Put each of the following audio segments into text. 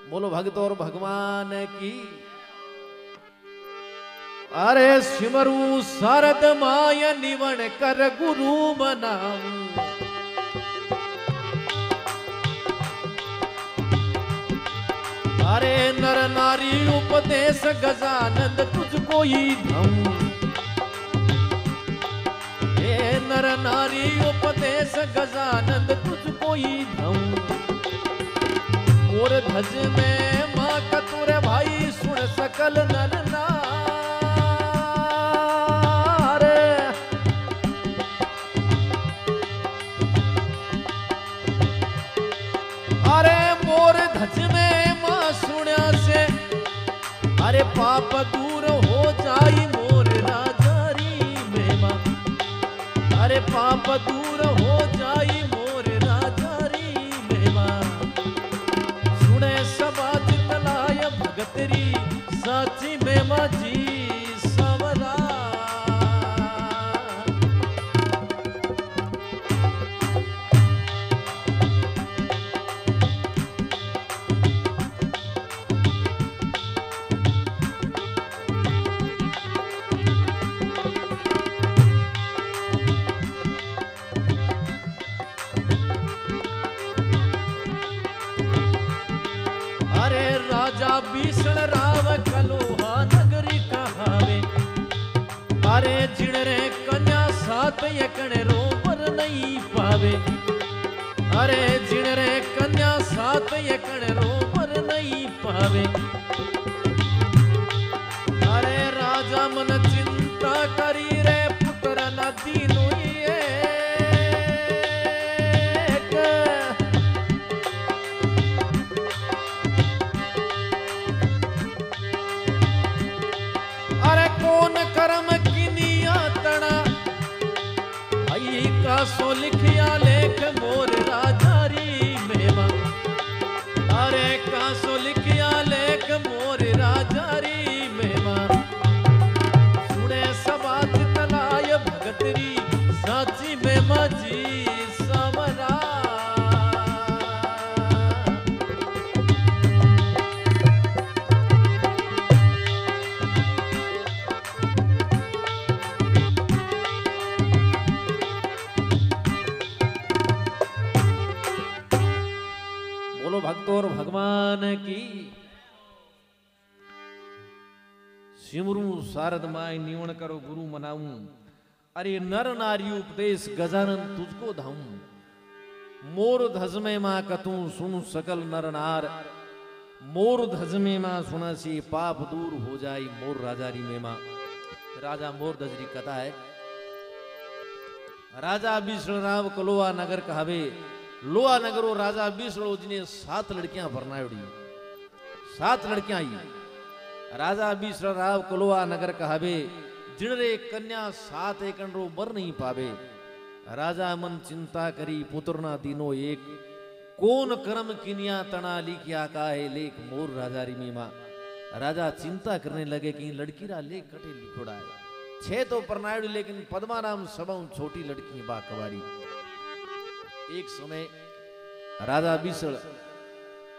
बोलो भक्त और भगवान की। अरे सिमरू शारद माय निवण कर गुरु बनाऊं। अरे नर नारी उपदेश गजानंद तुझको ही धम। हे नर नारी उपदेश गजानंद तुझको ही धम। और धज में माँ कतुर भाई सुन सकल नर नार। अरे मोर धज में माँ सुण्या से अरे पाप दूर हो जाई मोर राजारी में माँ। अरे पाप दूर हो जाई मोर राजारी में माँ। सुने समाज तलाय भगतरी साची में माँ जी सवरा। राजा भीषण राव कलोहा नगरी कहावे। अरे जिणरे कन्या सात एकने रोवर नहीं पावे। अरे जिणरे कन्या सात एकने रोवर नहीं पावे। अरे राजा मन चिंता करी रे पुत्र न दीनु कर्म किनिया तना आई का सो लिखिया लेख मोर राजारी मेवा। अरे का सो लिखिया लेख मोर राजारी मेवा। सुने सबात तलाय भगतरी साची मेमा जी समरा। भक्तों और भगवान की। सिमरू शारद माय निवण करो गुरु मनाऊं। अरे नर नारी उपदेश गजानन तुझको धाऊं। मोर धज में मां कतू सुन सकल नर नार। मोर धज में मां सुनासी पाप दूर हो जाई मोर राजारी में मां। राजा मोर धजरी कथा है। राजा विष्णुराव कलोआ नगर कहावे। लोहा नगरो राजा बीसड़ो जी ने 7 लड़कियां भरनायोड़ी। 7 लड़कियां आई। राजा बीसराव कलोआ नगर कहावे। जिणरे कन्या 7 एकनरो बर नहीं पावे। राजा मन चिंता करी पुत्र ना दीनो एक। कौन कर्म किनिया तना लिखिया का है लेख मोर राजारी में मां। राजा चिंता करने लगे कि लड़की रा लेख कटे लिखोड़ा है। 6 तो परनायोड़ी लेकिन पद्मा नाम सबा छोटी लड़की बा कवारी। एक समय राजा बिसड़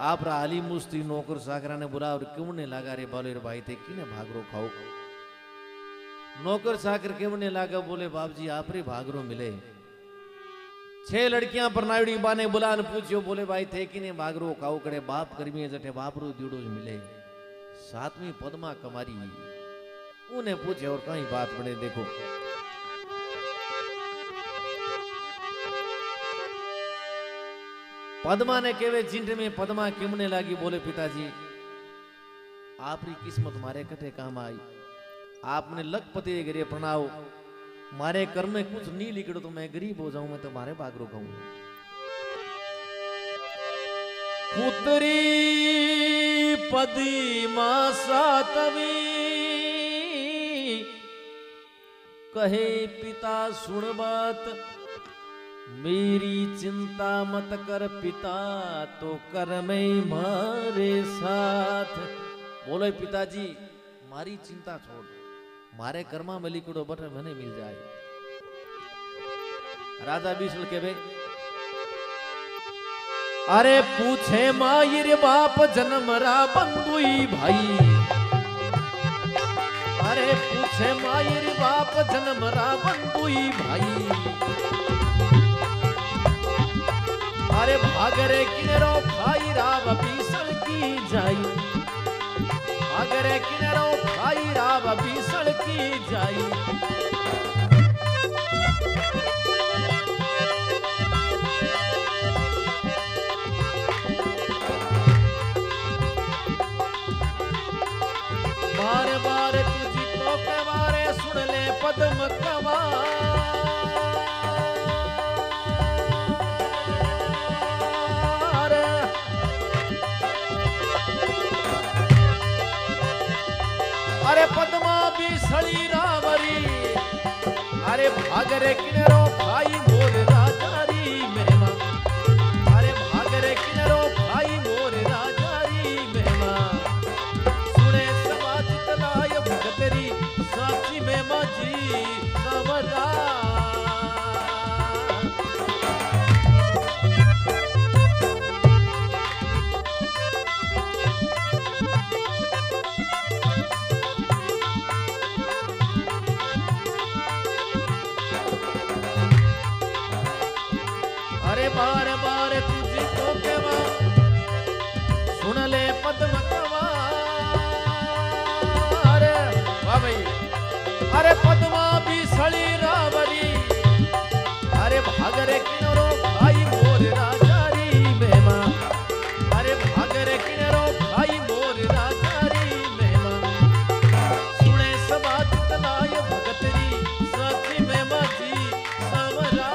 आप आली मुस्ती नौकर साकरा ने बुला और क्यों ने लगा रे बोले रे भाई थे किने भागरो खाओ। नौकर साकर क्यों ने लगा बोले बाप जी आप रे भागरो मिले। 6 लड़कियां परनायोड़ी बा ने बुला पूछो बोले भाई थे किने भागरो खाओ करे बाप कर्मी जटे बापरो दीड़ो मिले। 7वीं पद्मा कमारी उन्हें पूछे और कहीं बात बने देखो। पद्मा ने केवे जिंड में पद्मा किमने लागी बोले पिताजी आपरी किस्मत मारे कटे काम आई। आपने लखपति गिरे प्रणाव मारे कर्म में कुछ नहीं लिखड़ो तो मैं गरीब हो जाऊं मैं तो मारे बागरो कहूं। पुत्री पदी मां सातवी कहे पिता सुन बात। मेरी चिंता मत कर पिता तो कर में मारे साथ। बोले पिताजी मारी चिंता छोड़ मारे कर्मा में लिखड़ो बटर मने मिल जाए। राजा बीसल के भाई अरे पूछे मायर बाप जन्मरा बंधुई भाई, अरे पूछे मायर बाप जन्मरा बंधुई भाई। अरे भागरे किनरो खाई राव बीसल की जाई, भागरे किनरो खाई राव बीसल की जाई। बार बार तुझी तो के बारे सुन ले पद्म कवा, अरे पद्मा भी सड़ी रावरी। अरे भागरे किनरो खाई मोर राजारी मेहमा, अरे भागरे किनरो खाई मोर राजारी मेहमा। सुने समाज तलाय भगतरी साची मेहमा जी समरा। अरे बार बार तुझी तो केवा सुन ले पद्म कवा। अरे वाह भाई, अरे पद्मा भी सड़ी रावरी। अरे भागरे किनरो खाई मोर राजारी मेहमा, अरे भागरे किनरो खाई मोर राजारी मेहमा। सुने समाज तलाय भगतरी सची मेहमा जी समरा।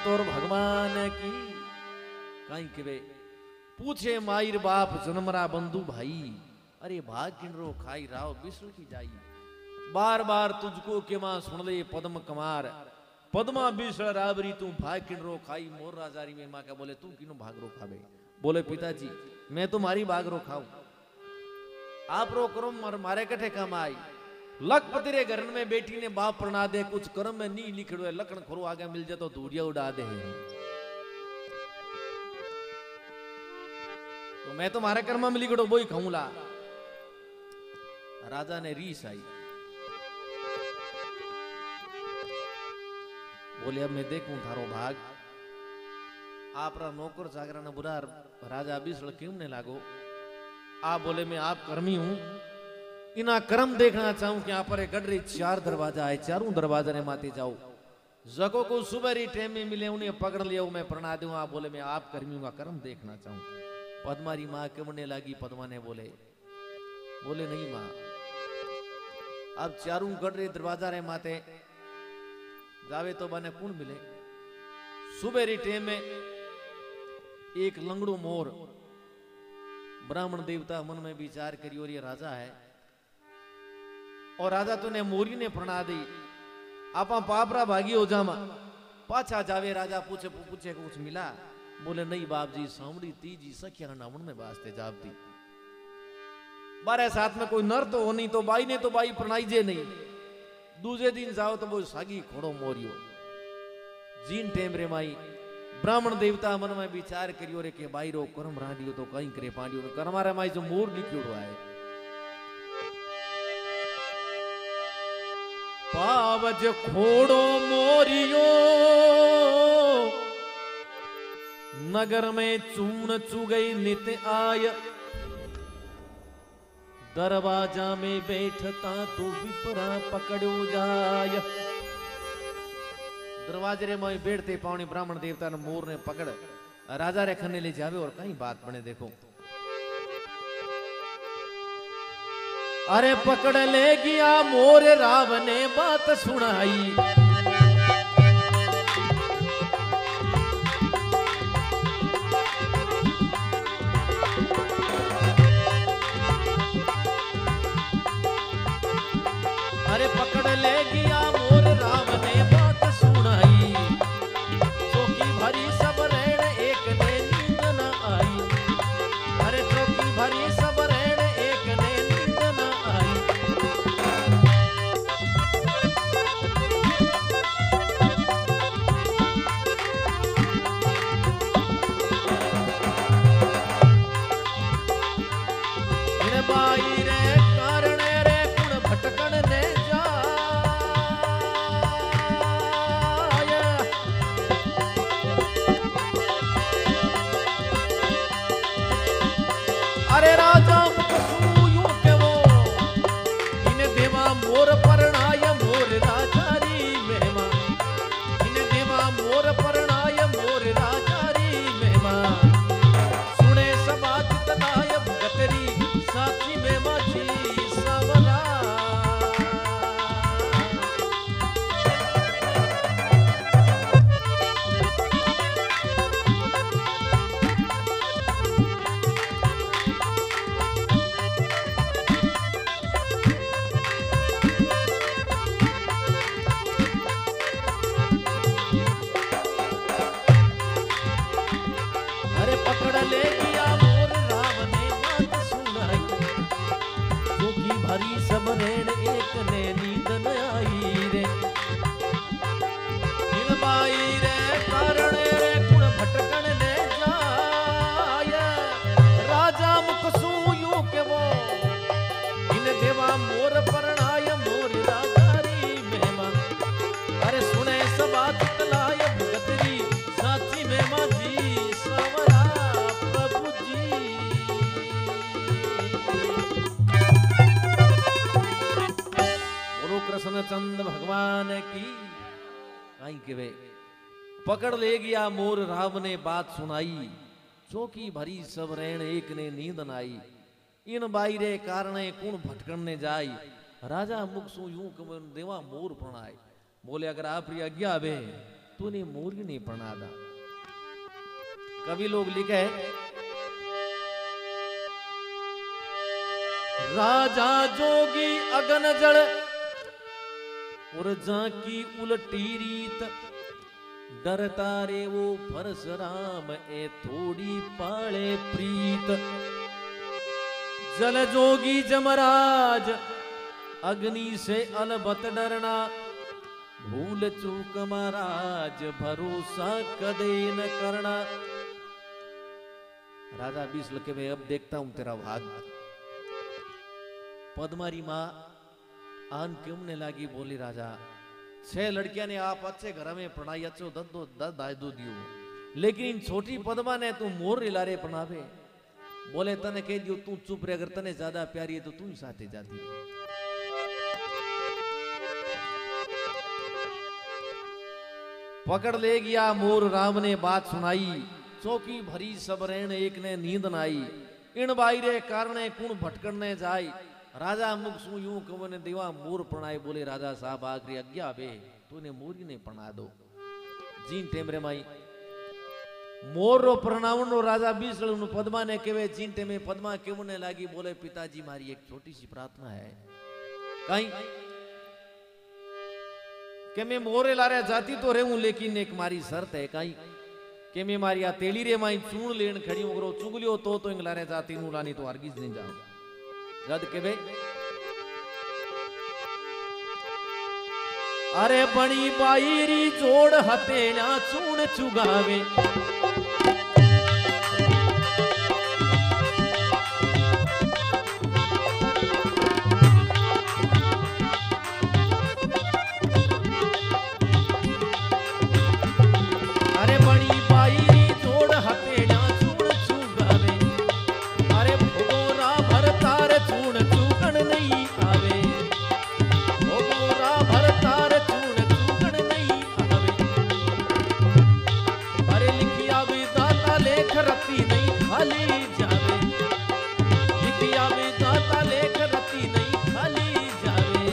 और भगवान की कहीं के पूछे मायर बाप जन्मरा बंधु भाई। अरे भाग किनरो खाई राव बिसल की जाई। बार बार तुझको के मां सुन ले पद्म कमार, पद्मा बिसल रावरी तू भाग किनरो खाई मोर राजारी में। मां का बोले तू किनो भाग रो खावे। बोले पिताजी मैं तुम्हारी भाग रो खाऊं, आप रो करो मारे कठे काम आई। लखपति रे घर में बेटी ने बाप प्रणा दे, कुछ कर्म में नहीं लिखड़ो है। लखन खोरो आगे मिल जाए तो धूरिया उड़ा दे। तो मैं तो मारे कर्म में लिखड़ो वो ही खाऊंला। राजा ने रीस आई, बोले अब मैं देखूं थारो भाग। आप नौकर चाकरा ने बुरा राजा बिसल क्यों ने लागो। आप बोले मैं आप कर्मी हूं, इना कर्म देखना चाहूं कि यहाँ पर एक गडरी 4 दरवाजा है, चारों दरवाजा ने माते जाओ। जगो को सुबह टाइम में मिले उन्हें पकड़ लिया, मैं प्रणा दूं। आप बोले मैं आप कर्मियों का कर्म देखना चाहूं। पद्मारी माँ कमने लगी। पद्मा ने बोले नहीं माँ, अब चारों गडरी दरवाजा रे माते जावे तो बने कौन मिले। सुबह टाइम में एक लंगड़ू मोर ब्राह्मण देवता मन में विचार करी और ये राजा है, और राजा तो ने मोरी ने प्रणा दी। आपा पापरा भागी हो जामा पाछा जावे। राजा पूछे कुछ मिला। बोले नहीं बाप जी, सामड़ी तीजी सखिया नामन में वास्ते जाप दी। बारे साथ में कोई नर तो हो नहीं, तो बाई ने तो बाई प्रणाई जे नहीं। दूसरे दिन जाओ तो वो सागी खोड़ो मोरियो जीन टेम रे माई। ब्राह्मण देवता मन में विचार करियो रे के बाई रो कर्म राडियो तो कहीं करे पांडियो कर्मारे माई जो मोर लिखियो है। पावज खोड़ो मोरियो नगर में चून चुगई नित आय। दरवाजा में बैठता तो विपरा पकड़ो जाय। दरवाजे रे में बैठते पावनी ब्राह्मण देवता ने मोर ने पकड़ राजा रे खन्ने ले जावे। और कहीं बात बने देखो। अरे पकड़ ले गया मोर राव ने बात सुनाई। अरे पकड़ ले गया मोर राव ने बात सुनाई। चौकी भरी सब रेण एक ने नींद न आई। अरे चौकी भरी सब रेण एक ने नींद न आई। अरे राजा मुकसू यूं के वो इन्हें देवा मोर परणाय मोर राजा री मेहमा इन्हें देवा मोर परणाय मोर राजा री मेहमा सुने सबा जितनाय भगतरी साची मेहमा जी सावला समरेण एक ने नींद न आई रे इन बाई रे कारण रे कुण भटकन ने जाय राजा मुकसू यूं के वो इन देवा मोर परणाय मोर राजा री मेहमा अरे सुने सबा तलाय भगतरी साची मेहमा जी सवरा प्रभु जी कृष्णचंद भगवान की कहीं के वे पकड़ ले गया मोर राम ने बात सुनाई चौकी भरी सब रैन एक ने नींद न आई इन बाई रे कारणे कुण भटकन ने जाई राजा मुकसू यूं कमन देवा मोर प्रणाय बोले अगर आप री आज्ञा वे तूने मोर ही नहीं प्रणादा कवि लोग लिखे राजा जोगी अगन जड़ और जाकी उलटी रीत डरता रे वो परशुराम ए थोड़ी पाले प्रीत जल जोगी जमराज अग्नि से अलबत डरना भूल चूक महाराज भरोसा कदे न करना राजा बीस लके में अब देखता हूं तेरा भाग पद्मारी मां आन क्यों ने लागी बोली राजा 6 लड़कियां ने आप अच्छे घर में पढ़ाई अच्छो दद दायदो दियो लेकिन इन छोटी पद्मा ने तू मोर लारे पढ़ावे बोले तने कह दियो तू चुप रहे अगर तने ज्यादा प्यारी है तो तू ही साथे जाती पकड़ ले गया मोर राम ने बात सुनाई चौकी भरी सब रैन एक ने नींद न आई इन बाई रे कारणे कुण भटकने जाय राजा मुकसू यूं कवने देवा मोर प्रणाय बोले राजा साहब आखरी आज्ञा बे तूने मोर ही नहीं प्रणा दो जीन टेमरे माई मोर रो प्रणावण रो राजा बीसल पद्मा ने केवे जीन टेमे पद्मा केवने लागी बोले पिताजी मारी एक छोटी सी प्रार्थना है कहीं के मैं मोरे लारे जाती तो रहूं लेकिन एक मारी शर्त है कहीं के मैं मारी आ तेली रे माई चूण लेन खड़ी उगरो चुगलियो तो इंग लारे जाती नु लानी तो हरगिज नहीं जाऊं रद के वे अरे बणी बाईरी जोड़ हथेला चूण चुगावे अरे बणी बाईरी जोड़ हथेला चूण चुगावे अरे भगोरा भरतार चूण चुगण नहीं आवे भगोरा भरतार चूण चुगण नहीं आवे अरे लिखिया भी दाता लेख रती नहीं खाली जावे लिखिया भी दाता लेख रती नहीं खाली जावे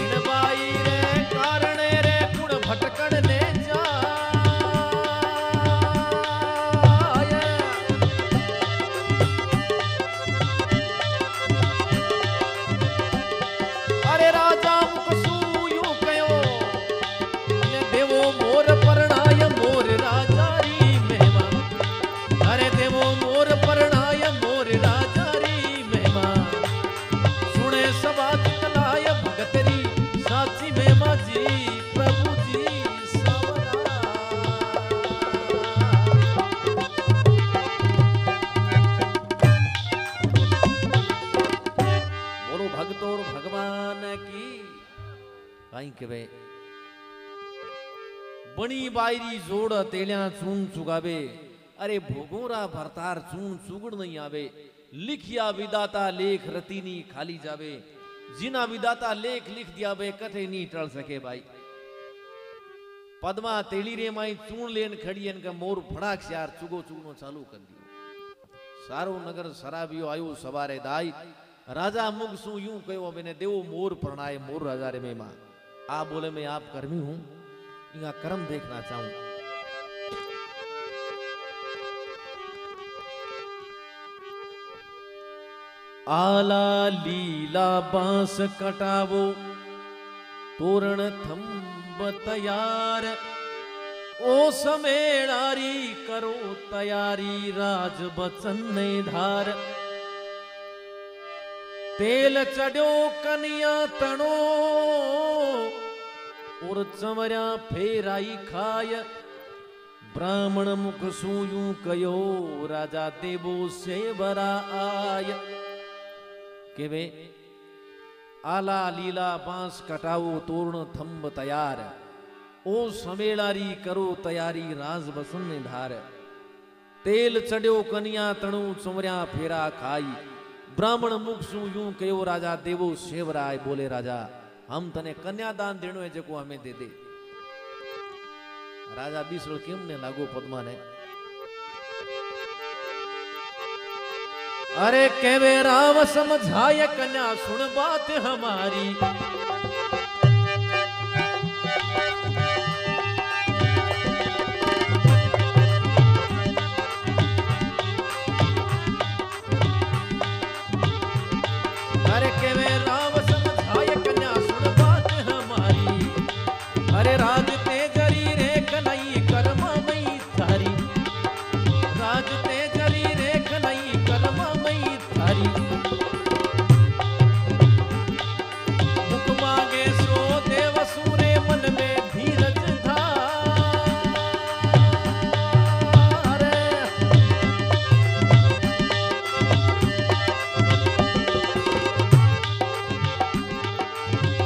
इन बाई रे कारणे रे कुण भटकण ने बणी बायरी जोड़ तेलिया चून चुगावे अरे भोगोरा भरतार चून चुगड़ नहीं आवे, लिखिया विदाता लेख रतीनी खाली जावे, जिना विदाता लेख लिख दिया वे कथे नहीं टल सके भाई। पद्मा तेली रे माई चून लेन खड़ी इनका मोर फड़ाक से यार चुगो चुगनो चालू कर दियो। सारो नगर सराबियो आयो सवारे दाई, राजा मुग सु यूं कहो मैंने देवो मोर प्रणाय मोर राजा रे मेमा। आप बोले मैं आप कर्मी हूं, इनका कर्म देखना चाहूं। आला लीला बांस कटावो, तोरण थंब तैयार, ओ समेणारी करो तैयारी, राज बचन ने धार। तेल चढ़ो कनिया तणो, और चमरिया फेराई खाय, ब्राह्मण मुख सूयूं कयो, राजा देवो से बरा आय। के वे आला लीला बांस कटाओ, तोरण थंब तैयार, ओ समेलारी करो तैयारी, राज बसन ने धार। तेल चढ़ो कनिया तणु, चमरिया फेरा खाई, ब्राह्मण मुख सु यूं कयो, राजा देवो सेवराय। बोले राजा हम तने कन्यादान देनो है जेको हमें दे दे। राजा बीसरो केम ने लागो पद्मा ने, अरे केवे राव समझाय कन्या सुन बात हमारी, अरे केवे राव समझाय कन्या सुन बात हमारी, अरे राज तेजरी रे कन्हई कर्म मई थारी, राज तेजरी रे कन्हई कर्म मई थारी। मुख मांगे सो देव सूरे, मन में धीरज धार।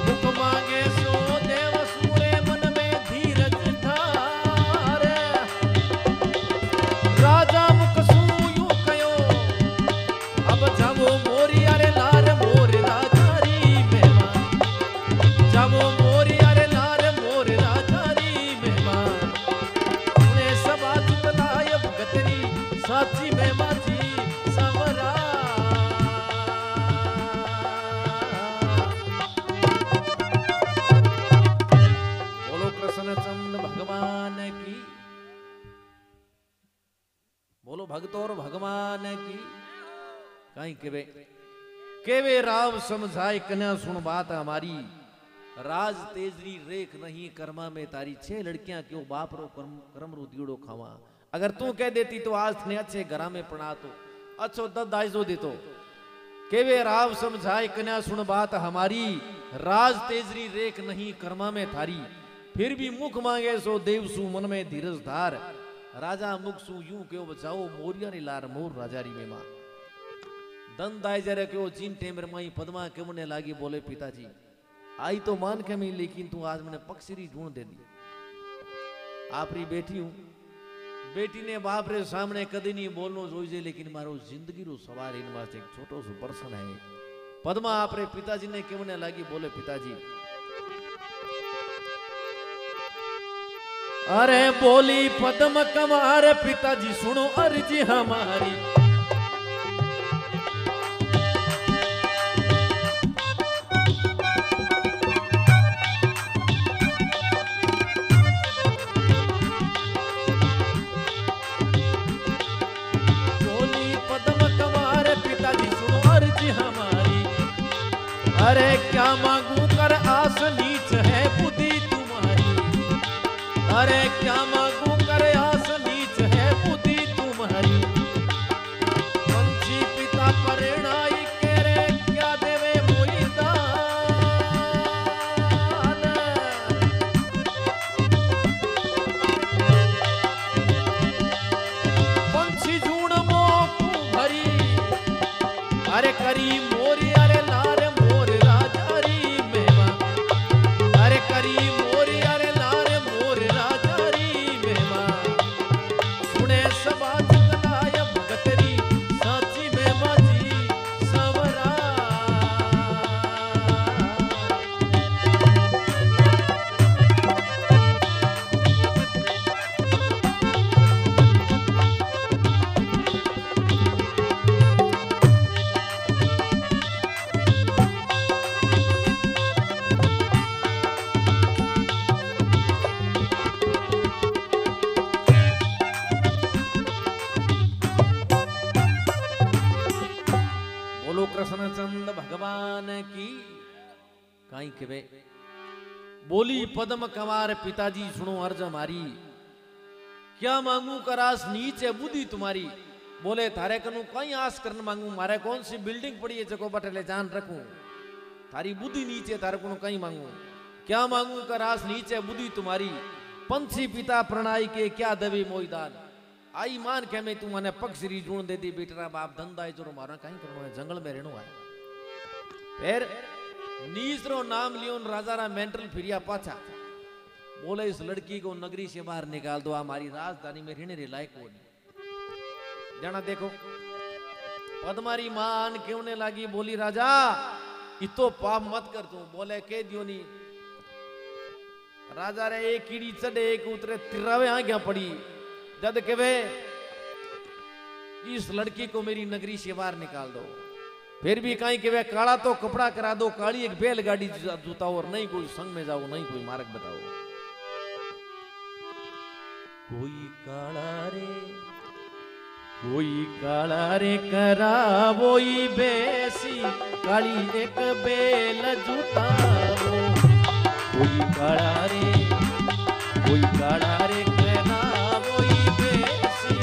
मुख मांगे सो देव सूरे, मन में धीरज धार। राजा मुख सूयूं कयो, अब जावो मोरी अरे लार मोर राजारी मेहमान, जावो मोरी अरे लार मोर राजारी मेहमान। उन्हें सभा चुतलाय भगतरी, साची में माझी सावरा। बोलो कृष्णचंद भगवान की, बोलो भगतोर भगवान की। कहीं केवे राव समझाए कन्या सुन बात हमारी, राज तेजरी रेख नहीं कर्मा में तारी। 6 लड़कियां क्यों बाप रो कर्म रो दीड़ो खावा। अगर तू कह देती तो आज ने अच्छे घरा में पढ़ा तो अच्छो दद आइजो देतो। केवे राव समझाए कन्या सुन बात हमारी, राज तेजरी रेख नहीं कर्मा में थारी। फिर भी मुख मांगे सो देव सु, मन में धीरज धार। राजा मुख सु यूं क्यों बचाओ, मोरिया ने लार मोर राजारी में मां। दन दाय जरे क्यों जीन टेमर माई पद्मा क्यों ने लागी। बोले पिताजी आई तो मान के मैं, लेकिन तू आज मैंने पक्षरी ढूंढ दे दी। आपरी बेटी हूं, बेटी ने बाप रे सामने कदी नहीं बोलनो जोईजे, लेकिन मारो जिंदगी रो सवार इन वास्ते एक छोटो सो पर्सन है। पद्मा आपरे पिताजी ने क्यों ने लागी। बोले पिताजी अरे बोली पद्म कमार, पिताजी सुनो अर्जी हमारी। अरे क्या मांगू कर आस नीच है बुद्धि तुम्हारी, अरे क्या मांगू कर आस नीच है बुद्धि तुम्हारी। काई केवे बोली पद्म कंवार पिताजी सुनो अर्ज हमारी क्या मांगू कर आस नीचे बुद्धि तुम्हारी बोले थारे कनु कई आस करन मांगू मारे कौन सी बिल्डिंग पड़ी है जको बटले जान रखूं थारी बुद्धि नीचे थारे कनु कई मांगू क्या मांगू कर आस नीचे बुद्धि तुम्हारी पंछी पिता प्रणय के क्या दबे मोईदान आई मान के मैं तू मने पक्षी जून दे दी बेटरा बाप धंधा है जो मारा कहीं करनो है जंगल में रहनो है फिर नीसरो नाम लियो राजा रा मेंटल फिरिया पाछा बोले इस लड़की को नगरी से बाहर निकाल दो हमारी राजधानी में रहने रे लायक हो नहीं जाना देखो पद्मारी मान क्यों ने लगी बोली राजा इतो पाप मत कर तू बोले के दियो नहीं राजा रे एक कीड़ी चढ़े एक उतरे तिरावे आज्ञा पड़ी जद के वे इस लड़की को मेरी नगरी से बाहर निकाल दो फिर भी कहीं के वे काला तो कपड़ा करा दो काली एक बैलगाड़ी जुताओ और नहीं कोई संग में जाओ नहीं कोई मार्ग बताओ कोई काला रे करा वोई बेसी काली एक बेल जुताओ कोई काला रे करा वोई बेसी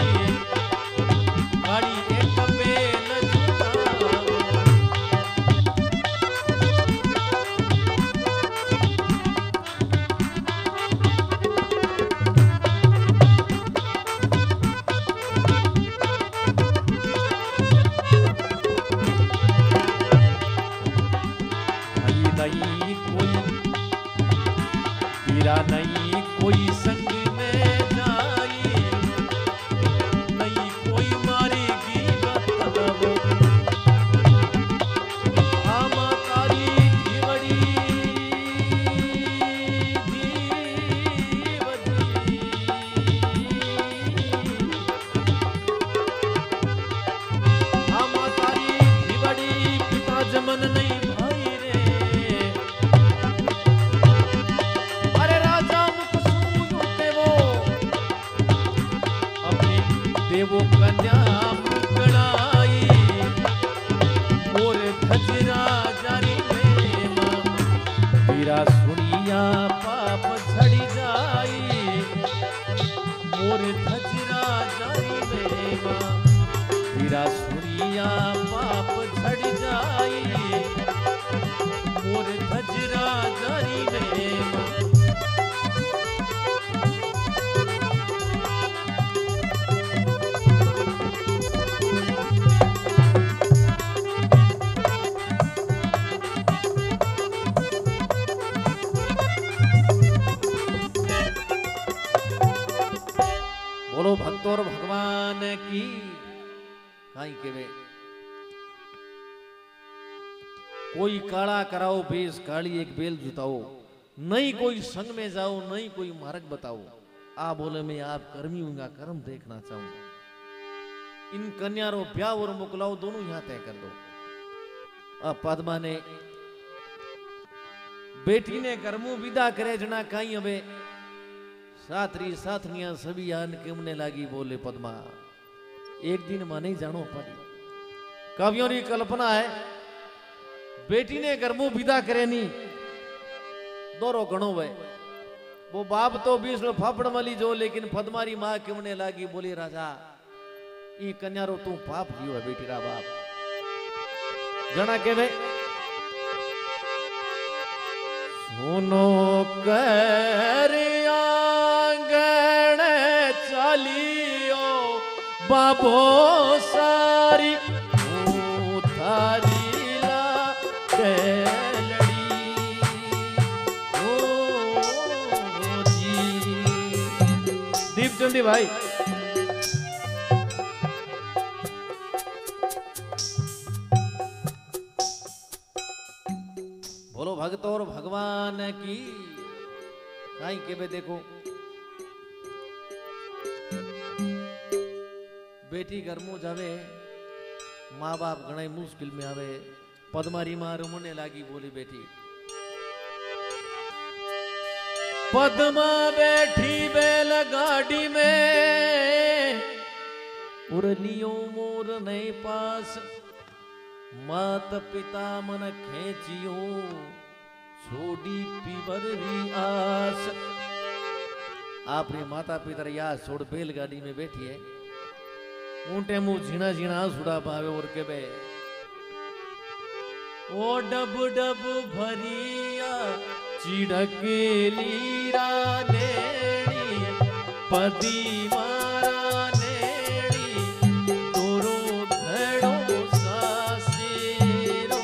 काली एक बेल जुताओ नहीं कोई संग में जाई नहीं कोई मारेगी बताओ आमा तारी दीवड़ी आमा तारी दीवड़ी पिता जमन नहीं वो कन्या मुकड़ाई और धजरा जारी में मेरा सुनिया पाप झड़ी जाई और धजरा जारी में मेरा सुनिया पाप झड़ी जाई और धजरा जारी में बोलो भक्तों भगवान की काई केवे कोई काला कराओ बेस काली एक बेल जुताओ नहीं कोई संग में जाओ नहीं कोई मार्ग बताओ आ बोले मैं आप कर्मी हूंगा कर्म देखना चाहूं इन कन्या रो ब्याह और मोकलाओ दोनों यहां तय कर दो अब पद्मा ने बेटी ने कर्मू विदा करे जना काई हवे साथरी साथनिया सभी आन केमने लागी बोले पद्मा एक दिन माने जानो पड़ी कवियों की कल्पना है बेटी ने गर्मो विदा करे नी दोरो गणो वे वो बाप तो बीस फाफड़ मली जो लेकिन पद्मारी मां केमने लागी बोली राजा ई कन्या रो तू पाप जियो है बेटी रा बाप जना के वे सुनो करिया चालियो बाबो सारी थारी ला लड़ी ओ जी दीपचंदी भाई बोलो भक्त और भगवान की काई के बे देखो बेटी घर में जावे माँ बाप घना मुश्किल में आवे पद्मारी मां रमने लागी बोली बेटी पद्मा बैठी बैल गाड़ी में उड़नियो मोर नए पास मात पिता मन खेचियो छोड़ी पीवर री आस। आपने माता पिता या छोड़ बैलगाड़ी में बैठी है, ऊंटे मुंह झीणा झीणा सुड़ा पावे और के बे ओ डब डब भरिया चिड़के लीरा नेड़ी पदी मारा नेड़ी तोरो घड़ो सासेरो।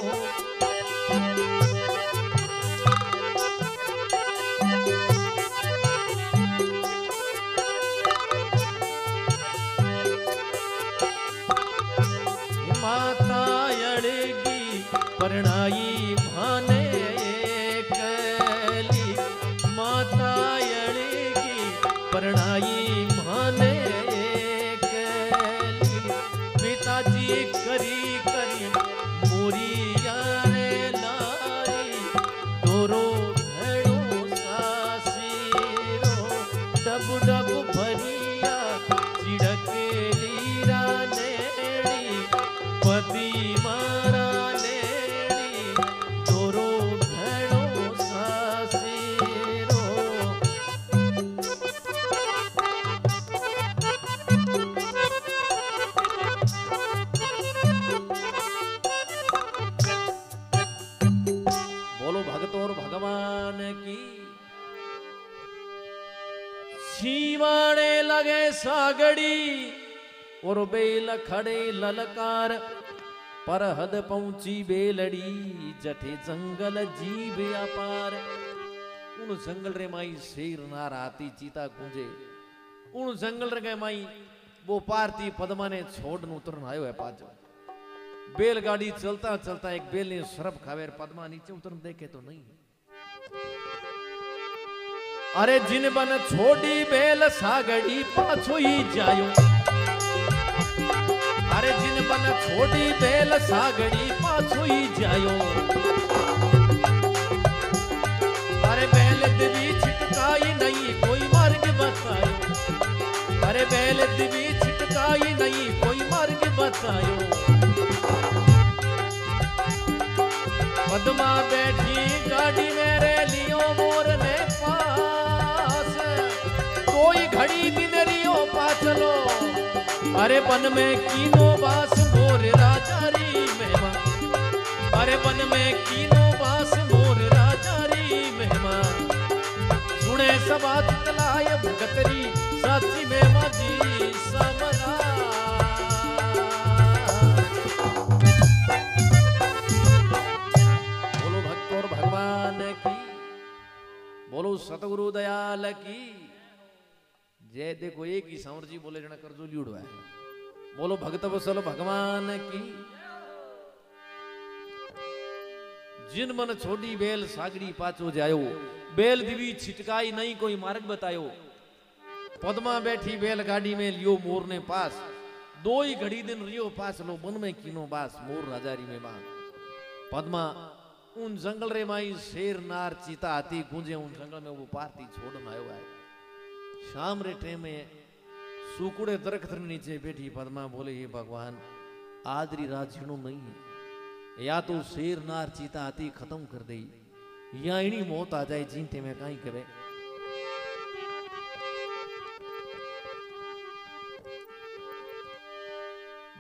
माता अड़गी परणाई भाने कली, माता अड़गी परणाई भाने कली। पिताजी करी करी मोरिया रे लारी दोरो घड़ो सासीरो। डब डब भरिया चिड़के लीरा नेड़ी पदी मारा नेड़ी दोरो घड़ो सासीरो। बोलो भगत और भगवान की। सीवाने लगे सागड़ी और बेल खड़े ललकार, पर हद पहुंची बेलड़ी जठे जंगल जीव अपार। उन जंगल रे माई शेर नार हाथी चीता गूंजे, उन जंगल रे माई वो पारती पद्मा ने छोड़ उतरन आयो है पाछो। बैलगाड़ी चलता चलता एक बैल ने सरप खावे, पद्मा नीचे उतरन देखे तो नहीं। अरे जिन बन छोड़ी बैल सागड़ी पाछो ही जायो। अरे जिन बन छोड़ी बैल सागड़ी पाछो ही जायो। अरे बैल दिवी छिटकाई नहीं कोई मार्ग बतायो। अरे बैल दिवी छिटकाई नहीं कोई मार्ग बतायो। पद्मा बैठी गाड़ी मेरे लियो मोर ने पास, कोई घड़ी दिन रियो पाचलो। अरे बन में कीनो बास मोर राजा री मेहमान। अरे बन में कीनो बास मोर राजा री मेहमान। सुने सभा चितलाय भगतरी साची मेहमा जी समरा। बोलो भक्त और भगवान की, बोलो सतगुरु दयाल की जय। देखो एक ही सांवर जी बोले जना करजो लीड़ो है। बोलो भगत वसल भगवान की। जिन मन छोड़ी बेल सागड़ी पाचो जायो। बेल दिवी छिटकाई नहीं कोई मार्ग बतायो। पद्मा बैठी बैल गाड़ी में लियो मोर ने पास, दो ही घड़ी दिन रियो पास लो बन में कीनो बास मोर राजारी में बान। पद्मा उन जंगल रे माई शेर नार चीता हाथी गूंजे, उन जंगल में वो पारती छोड़न आयो है। शाम रे टेम में सुकुड़े दरख्त नीचे बैठी पद्मा बोले हे भगवान आदरी रात झीणो नहीं है, या तो शेर नार चीता हाथी खत्म कर दे या इनी मौत आ जाए जीते में कहीं करे।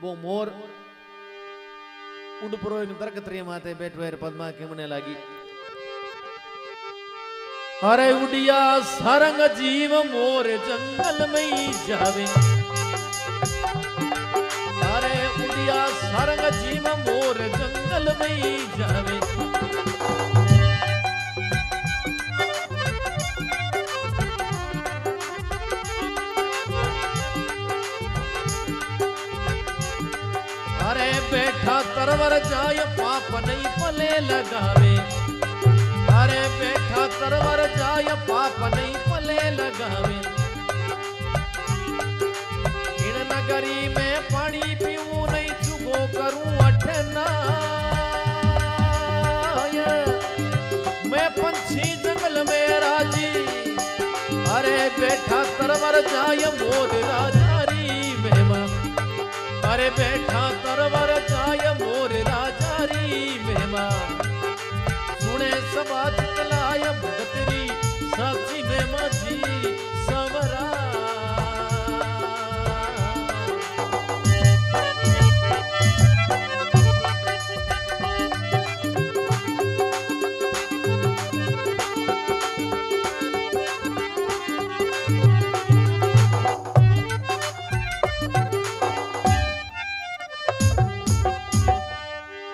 वो मोर उड़ परो दरख्त रे माथे बैठो है। पद्मा के मने लागी अरे उड़िया सारंग जीव मोर जंगल में ही जावे। अरे उड़िया सारंग जीव मोर जंगल में ही जावे। अरे बैठा तरवर जाय पाप नहीं पले लगावे। अरे बैठा तरवर जाय पाप नहीं पले लगावे। इन नगरी में पानी पीऊं नहीं चुगो करूं अठनाय। मैं पंछी जंगल में राजी। अरे बैठा तरवर जाय मोर राजारी मेहमान। अरे बैठा तरवर जाय मोर राजारी मेहमान। सुने सब माझी सवरा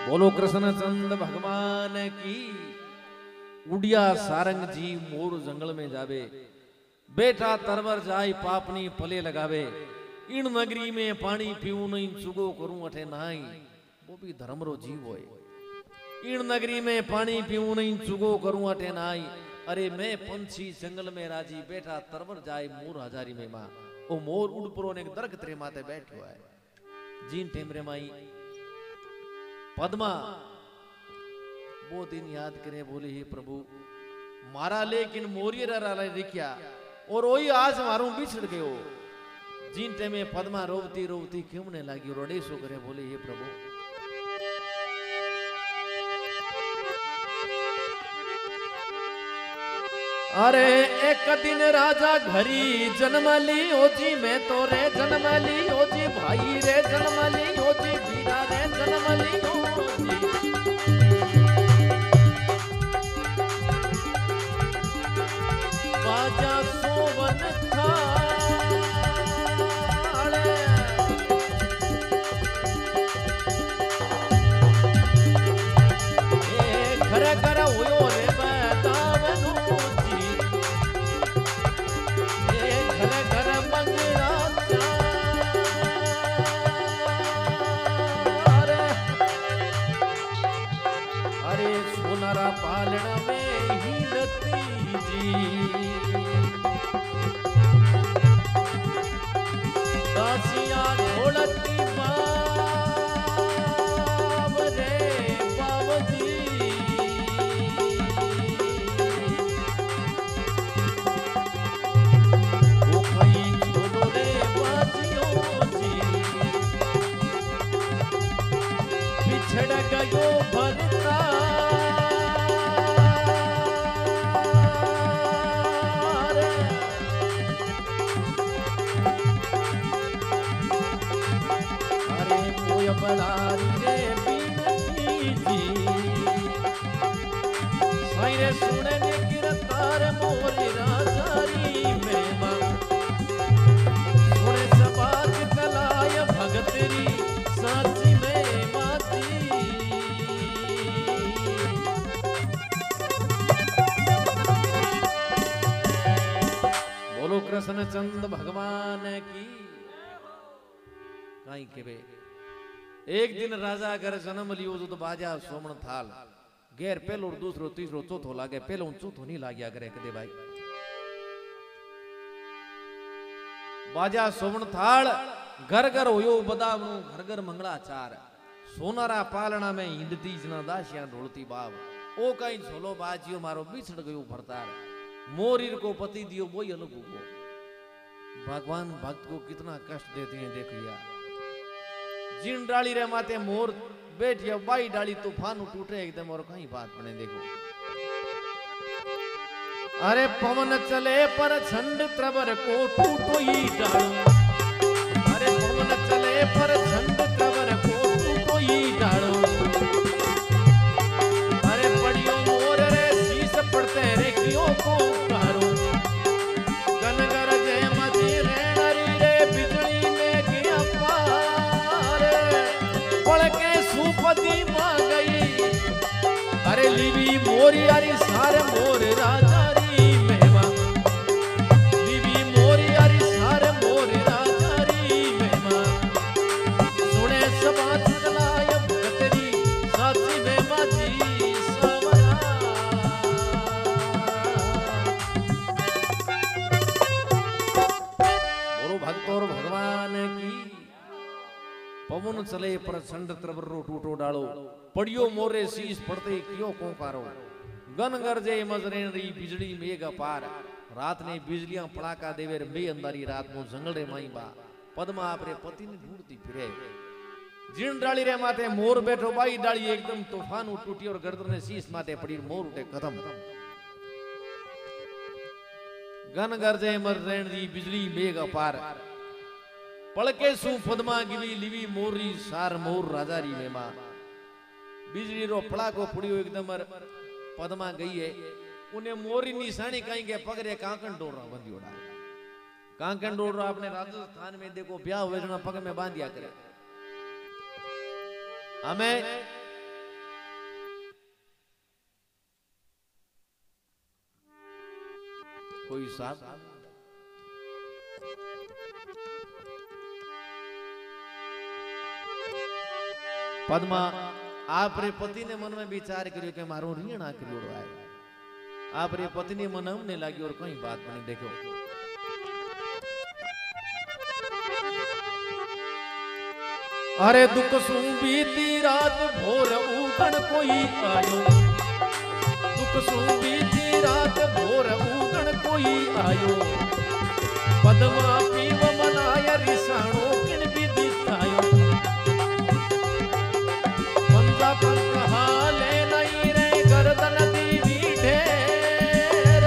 बोलो कृष्णचंद भगवान की। उड़िया सारंग जी मोर जंगल में जावे, बेटा तरवर जाय पापनी पले लगावे। इन नगरी में पानी पीऊ नहीं चुगो करूं अठे नाई, वो भी धर्मरो जीव होए। इन नगरी में पानी पीऊ नहीं चुगो करूं अठे नाई, अरे मैं पंछी जंगल में राजी, बेटा तरवर जाय मोर हजारी में मां। ओ मोर उड़ परो ने दरख्त रे माथे बैठो है। जीन टेमरे माई पद्मा वो दिन याद करे, बोले हे प्रभु मारा लेकिन मोरियरा लिखिया और वही आज मारू बिछड़ गयो। जिन टेमे पद्मा रोवती रोवती क्यों लागी रोडेसो करे, बोले हे प्रभु अरे एक दिन राजा घरी जन्म ली ओजी, मैं तो रे जन्म ली ओजी, भाई रे जन्म ली ओजी, बीरा रे जन्म ली ओजी। बाजा सोवन था घर घर हुयो रे बतावनु जी, घर घर मंगला चार। अरे सोनारा पालना में ही नती जी, दासिया ढोलती बाब रे बाब जी। वो कई छोड़ो रे बाजियों जी, बिछड़ गयो भरता बलारी रे बीनती जी, साइरे सुने ने गिरतार मोरी राजारी में मां। सुने सबात कलाय भगतरी साची में माती। बोलो कृष्णचंद भगवान की। काई के बे एक दिन राजा घर जन्म लियो जो तो बाजा सोमण थाल गैर पहलो दूसरो तीसरो चौथो लागे, पहलो चौथो नहीं लाग्या करे कदे भाई। बाजा सोमण थाल घर घर होयो बदावनु, घर घर मंगला चार। सोनारा पालना में हिंदती जना दासिया ढोलती बाब। ओ कहीं झोलो बाजियो मारो बिछड़ गयो भरतार, मोरीर को पति दियो वही अलग को। भगवान भक्त को कितना कष्ट देते हैं देखिए। जिन डाली रे माते मोर बैठिया, बाई डाली तूफान टूटे एकदम और कहीं बात बने देखो। अरे पवन चले पर छंड त्रवर को टूटो ही डालो, अरे पवन चले पर छंड त्रवर को टूटो ही डालो। अरे पड़ियो मोर रे शीस पड़ते रे क्यों को कारो, गनगर जय मजी रे नरी रे बिजली में गिया पार। पड़ के सुपति मां गई, अरे लिवी मोरी यारी सारे मोर राजा री मेवा। लिवी मोरी यारी सारे मोर राजा री मेवा। सुने सबात चलाय भगतरी साची में माजी सवरा। बोलो भक्त और भगवान की। पवन चले पर छंड त्रवरो टूटो डालो, पड़ियो मोरे शीश पड़ते क्यों कोकारो। गन गरजे मजरेन री बिजली मेघ अपार, रात ने बिजलियां पड़ाका देवे बे अंधारी रात नो जंगले माई बा। पद्मा आपरे पति ने ढूंढती फिरे, जीण डाली रे माथे मोर बैठो, बाई डाली एकदम तूफान टूटी और गर्दन ने शीश माथे पड़ी, मोर उठे खत्म। गन गरजे मर रेण दी बिजली मेघ अपार पलके सु पदमा गिवी लिवी मोरी सार मोर राजा री मेमा बिजली रो फड़ा को पुड़ियो एकदम पदमा गई है उन्हें मोरी निशानी कहीं के पगरे कांकन डोर रहा बंदी उड़ा कांकन डोर रहा अपने राजस्थान में देखो ब्याह हुए जना पग में बांध दिया करे हमें कोई साहब पद्मा आप रे पति ने मन में विचार करियो कि मारो ऋण आ करियो है आप रे पति ने मन हमने लगी और कोई बात बनी देखो अरे दुख सु बीती रात भोर उगण कोई आयो दुख सु बीती रात भोर उगण कोई आयो पद्मा पीव मनाय रिसाणो किन विधि थायो पंजा पंख हाले नहीं रे गर्दन दीवी ढेर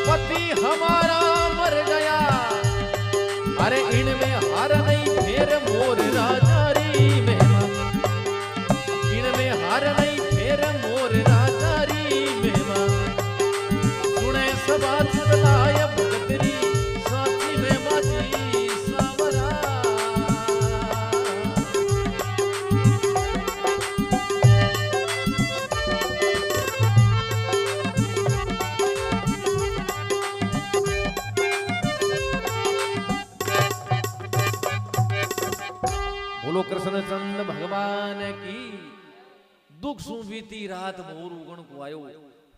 पति हमारा मर गया अरे इनमें हार नहीं फेर मोर राजा री मेमा इनमें हार नहीं फेर मोर राजा री मेमा सुने सबा चलाय भगतरी साची मेमा जी सावरा बोलो कृष्णचंद्र भगवान की दुख सु बीती रात भोर उगण को आयो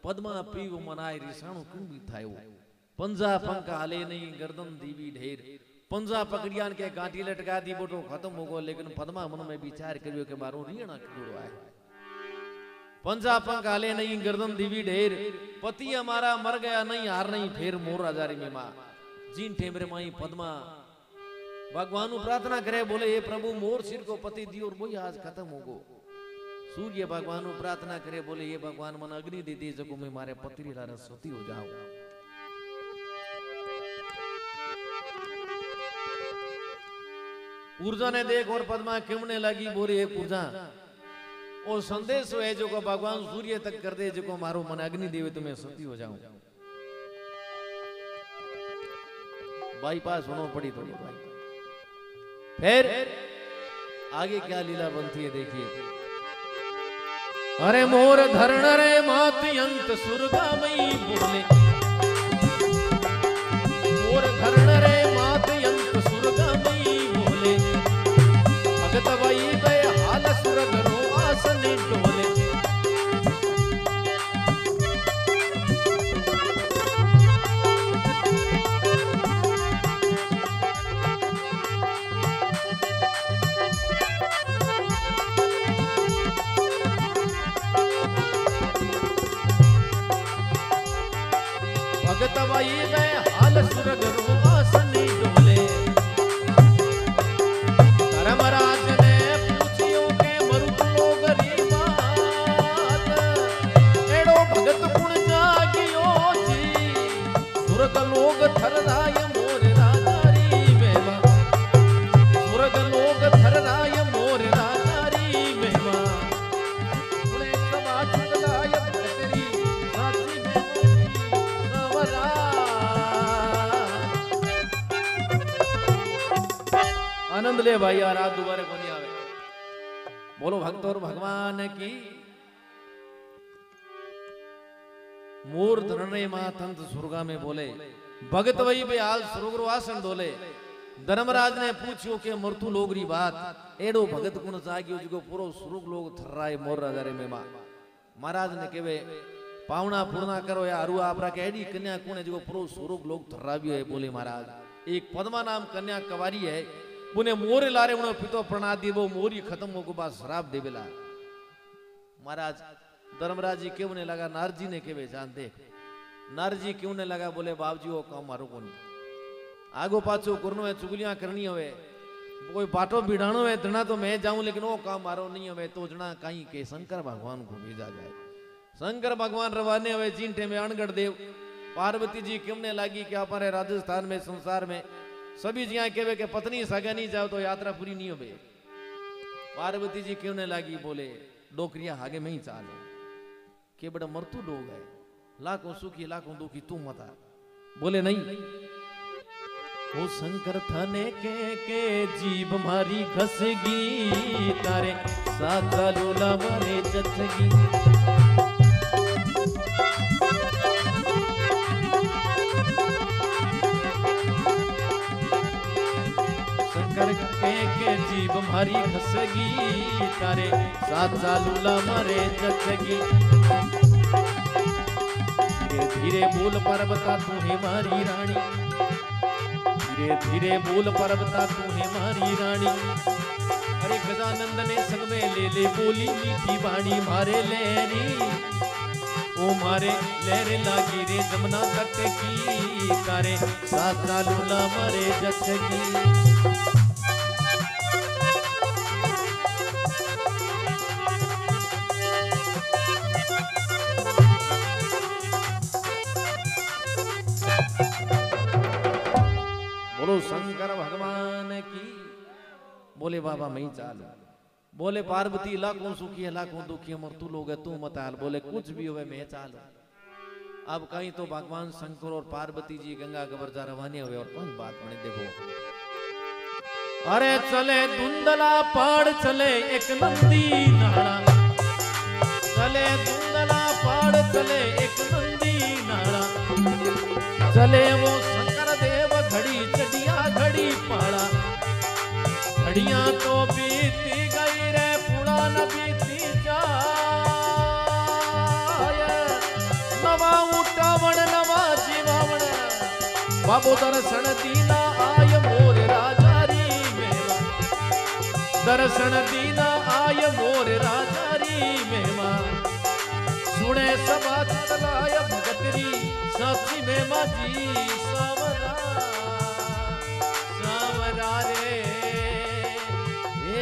पद्मा पीव मनाय रिसाणो क्यों भी थायो पंजा पंख हाले नहीं गर्दन दीवी ढेर पंजा पकड़ियान के गांठी लटका दी बोटो खत्म हो गो लेकिन पद्मा मन में विचार करियो के मारो ऋण किड़ो आए पंजा पंख हाले नहीं गर्दन दीवी ढेर पति हमारा मर गया नहीं हार नहीं फेर मोर राजारी में मां जीन टेमरे माई पद्मा भगवान प्रार्थना करे बोले हे प्रभु मोर सिर को पति दी और वही आज खत्म हो गो सूर्य भगवान प्रार्थना करे बोले ये भगवान मन अग्नि दे दी जगो में मारे पति लारा सती हो जाओ ऊर्जा ने देख और पद्मा किमने लगी बोले हे पूजा और संदेश है जो को भगवान सूर्य तक कर दे जो को मारो मन अग्नि देवे तो मैं सती हो जाऊं बाईपास होना पड़ी थोड़ी भाई फिर आगे क्या लीला बनती है देखिए अरे मोर धरण रे माति अंत सुरगामई बोले मोर धरण रे माति अंत सुरगामई बोले भगत वही गए हाल सुरग रो आसन डोले भगत वही गए हाल सुरग रो आसन डोले धर्मराज ने पूछियो के मरुत लोग री बात एड़ो भगत गुण जागियो जी सुरग लोग थरराय मोर राजा री मेवा सुरग लोग थरराय मोर राजा री मेवा गुणे समाज चलाय भगतरी साची आनंद ले भाई यार आप दोबारा को नहीं आवे बोलो भक्त और भगवान की मोर धरणे मां तंत सुरगा में बोले भगत वही पे हाल सुरगरो आसन डोले धर्मराज ने पूछियो के मृत्यु लोग री बात एडो भगत गुण जागियो जो पूरो सुरग लोग थर्राए मोर राजा रे में महाराज ने केवे पावना पूर्णा करो या अरु आपरा के एडी कन्या कोने जो पूरो सुरग लोग थर्रावियो है बोले महाराज एक पद्मा नाम कन्या कवारी है उन्हें मोरे लारे उन्हें पितो प्रणा दी वो मोरी खत्म हो बाद शराब देवेला महाराज धर्मराज जी क्यों ने लगा नारजी ने केवे जान देख नारजी क्यों ने लगा बोले बाबजी वो काम मारो कोनी आगो पाछो करनो है चुगलियां करनी होवे कोई बाटो भिड़ाणो है जना तो मैं जाऊं लेकिन वो काम मारो नहीं होवे तो जना कहीं के शंकर भगवान को भेजा जाए शंकर भगवान रवाने हुए जींठे में अनगढ़ देव पार्वती जी कहने लगी कि हमारे राजस्थान में संसार में सभी जिया कहे कि पत्नी सगा नहीं जाओ तो यात्रा पूरी नहीं हो। पार्वती जी कहने लगी बोले डोकरिया आगे में ही चाल के बड़ा मरतू लोग है, लाखों सुखी लाखों दुखी तू मता। बोले नहीं वो शंकर थाने के जीभ मारी घसगी तारे साथ लोला मारे जचगी। शंकर के जीभ मारी घसगी तारे साथ लोला मारे जचगी। धीरे धीरे बोल पर्वता तू है मारी रानी, धीरे धीरे बोल पर्वता तू है मारी रानी। अरे गजानंद ने संग में ले बोली मीठी बाणी मारे लहरी ओ मारे लहरे लागी रे जमुना तट की तारे साथ लूला मारे जचगी। बोलो शंकर भगवान की। बोले बाबा मैं चालू। बोले पार्वती लाखों सुखी है लाखों दुखी है मर तू लोग है तू मत हाल। बोले कुछ भी होवे मैं चालू। अब कहीं तो भगवान शंकर और पार्वती जी गंगा गवर्जा रवाने हुए और कौन बात बने देखो। अरे चले धुंधला पहाड़ चले एक नंदी नाड़ा, चले धुंधला पहाड़ चले एक नंदी नाड़ा। चले वो शंकर देव घड़ी चढ़िया घड़ी पाड़ा, घड़िया तो बीती गई रे पुरा न बीती जाए। नवा उठावण नवा जीवावण बाबू दर्शन दीना आय मोर राजा री मेवा, दर्शन दीना आय मोर राजा री मेवा। सुने सभा चलाय भगतरी साथी में माजी सावरा सावरा रे ए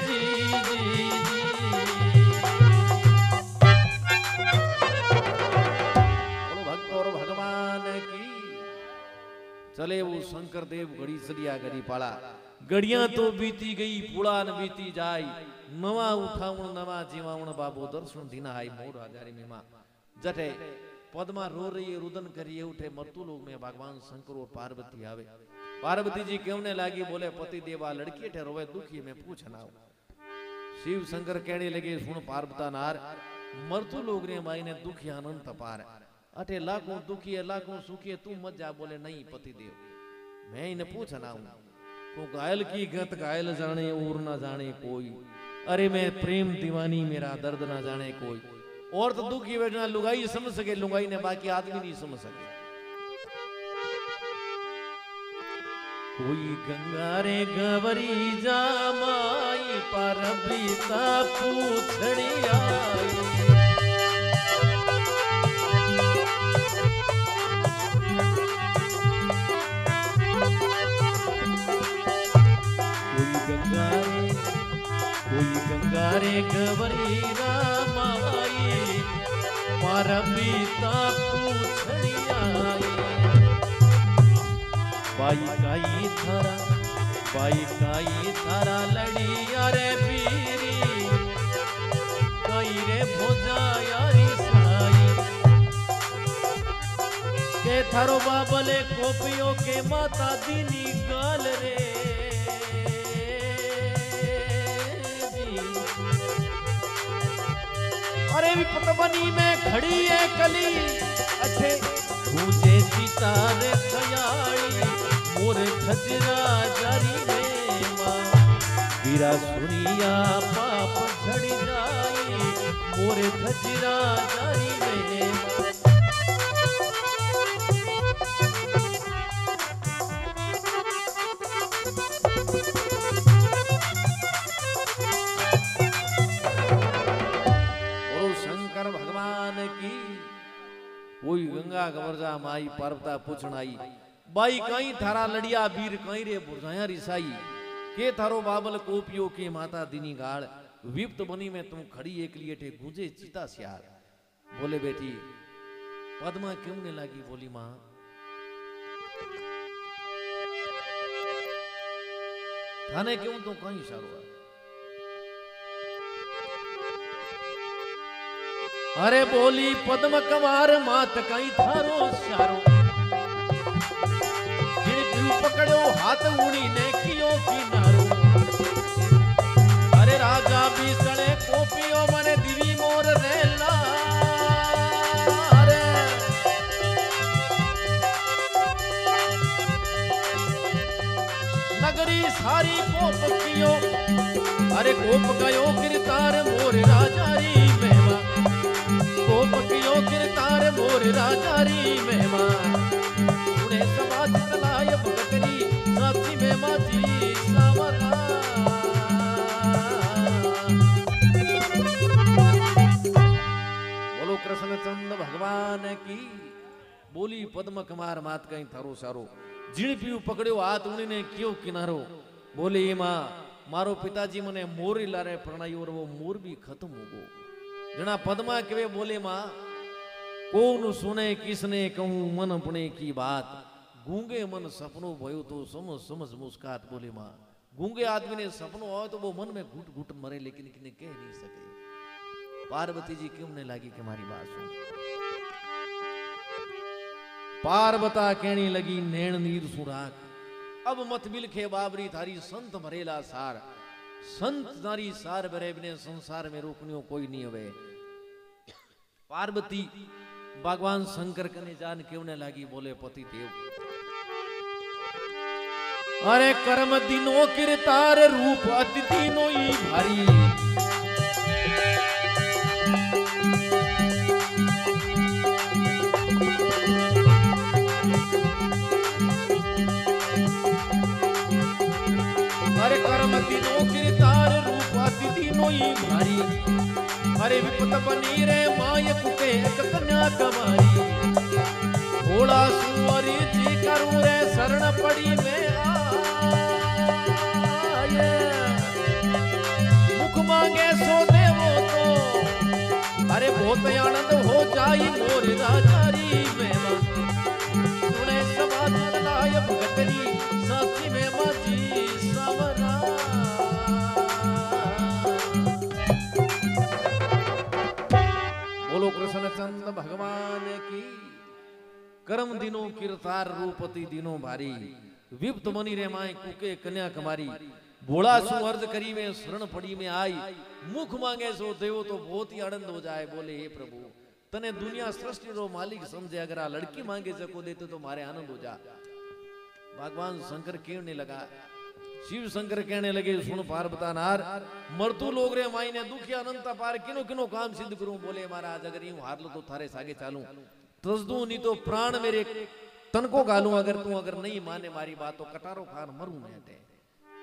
जी जी जी। बोलो भक्त और भगवान की। चले वो शंकर देव घड़ी चलिया घड़ी पाला, घड़ियां तो बीती गई पुरान बीती जाई। नवा उठावण नवा जीवावण बाबू दर्शन दीना हाई मोर हजारी मेमा। जटे पद्मा रो रही है रुदन करिए उठे मरतू लोग में भगवान शंकर और पार्वती आवे। पार्वती जी कहने लगी बोले पति देवा लड़की ठहरोवे दुखी में पूछना। शिव शंकर कहने लगे सुन पार्वता नार मरतू लोग ने माई ने दुखी अनंत पार अटे लाखों दुखी है लाखों सुखी है तू मत जा। बोले नहीं पति देव मैं इन्हें पूछना हूं को घायल की गत घायल जाने और ना जाने कोई। अरे मैं प्रेम दीवानी मेरा दर्द ना जाने कोई। और तो दुखी वेदना लुगाई समझ सके लुगाई ने बाकी आदमी नहीं समझ सके। कोई गंगा रे गवरी जामाई पर बीता पूछड़ी आई। कोई गंगा रे गवरी रामाई पर बीता पूछड़ी आई। बाई काई थारा लड़िया रे पीरी कई रे भोजा यारी साई। के थारो बाबले कोपियों के माता दीनी गाल रे अरे विपत बनी में खड़ी है कली अच्छे मुझे सितारे खयाली मोरे खजरा जारी रे माँ। वीरा सुनिया पाप झड़ी जाई मोरे खजरा जारी रे माँ। भगवान की। कोई गंगा गवर्जा माई पर्वता पूछण आई बाई कई थारा लड़िया वीर कई रे बुझाया रिसाई। के थारो बाबल कोपियो के माता दीनी गाड़ विप्त बनी में तुम खड़ी एक लिए गूंजे चिता सियार। बोले बेटी पद्मा क्यों ने लागी? बोली मां थाने क्यों तो कहीं इशारो है। अरे बोली पद्म कमार मात कहीं थारो शारो, पकड़ो हाथ उड़ी ने कियो किनारो। अरे राजा भी सड़े कोपियो मने दिवी मोर रेला। अरे नगरी सारी कोप कियो, अरे कोप गयो गिरतार मोर राजारी मेहमा, कोप कियो गिरतार मोर राजारी मेहमा। सुने समाज चलाय भगतरी साथी में माजी सावरा। बोलो कृष्णचंद भगवान की। बोली पद्म कुमार मात कहीं थारो सारो, जीण पीऊ पकड़ो हाथ उड़ीने क्यों किनारो। बोले मां मारो पिताजी मने मोरी लारे प्रणाई और वो मोर भी खत्म हो गो। जना पद्मा कहे बोले मां कौन सुने किसने कहूं मन अपने की बात, गूंगे मन सपनों भयो तो समझ समझ मुस्कात। बोले मां गूंगे आदमी ने सपनों हो तो वो मन में घुट घुट मरे लेकिन किन्हें कह नहीं सके। पार्वती जी क्यों ने लागी कि हमारी बात सुन। पार्वता कहने लगी नैण नीर सुराख, अब मत बिलखे बाबरी थारी संत भरेला सार। संत नारी सार भरे बिने संसार में रोकनियो कोई नहीं हवे। पार्वती भगवान शंकर कने जान क्यों ने लागी। बोले पति देव अरे कर्म दिनो किरतार रूप अति तीनों ही भारी। अरे कर्म दिनो किरतार रूप अति तीनों ही भारी। अरे विपत बनी रे माय कुके एक कन्या कमारी। भोला सुअरी जी करूं रे शरण पड़ी में आए। मुख मांगे सो देवो तो, अरे बहुत आनंद हो जाई मोर राजारी में। सुने समाज चलाय भगतरी साथी में माजी सावरा। बोलो कृष्णचंद भगवान की। कर्म दिनों किरतार रूपति दिनों भारी। विप्त मनी रे माए कुके कन्या कुमारी। भोला सु अर्ज करी में शरण पड़ी में आई। मुख मांगे सो देवो तो बहुत ही आनंद हो जाए। बोले हे प्रभु तने दुनिया सृष्टि रो मालिक समझे, अगर आ लड़की मांगे सको देते तो मारे आनंद हो जा। भगवान शंकर कहने लगा, शिव शंकर कहने लगे सुन पार्वता नार, मरतू लोग रे माई ने दुखी अनंता पार किनो किनो काम सिद्ध करूं। बोले महाराज अगर यूं हार लो तो थारे सागे चालू, तसदू नहीं तो प्राण मेरे तन को गालू। अगर तू अगर नहीं माने मारी बात तो कटारो खान मरू मैं ते।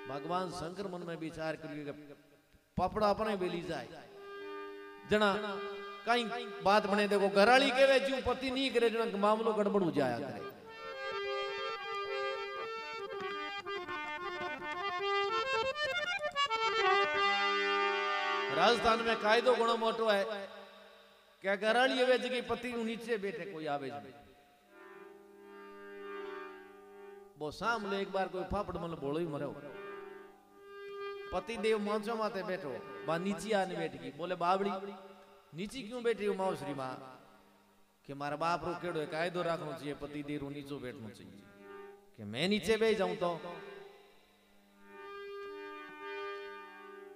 भगवान शंकर मन में विचार करिएगा पापड़ा अपने बेली जाए जना कहीं बात बने। देखो घराली के जू पति नहीं करे जना मामलो गड़बड़ हो जाया करे। राजस्थान में कायदो घणो मोटो है क्या घराली वे जगह पति नीचे बैठे कोई आवे वो सामने एक बार कोई फापड़ मतलब बोलो ही मरो। पति देव मांसो माते बैठो बा नीचे आने बैठ गई। बोले बाबड़ी नीचे क्यों बैठी हो माओश्री मां कि मारा बाप रो केड़ो कायदो रखना चाहिए पति देव रो नीचे बैठना चाहिए कि मैं नीचे बैठ जाऊं तो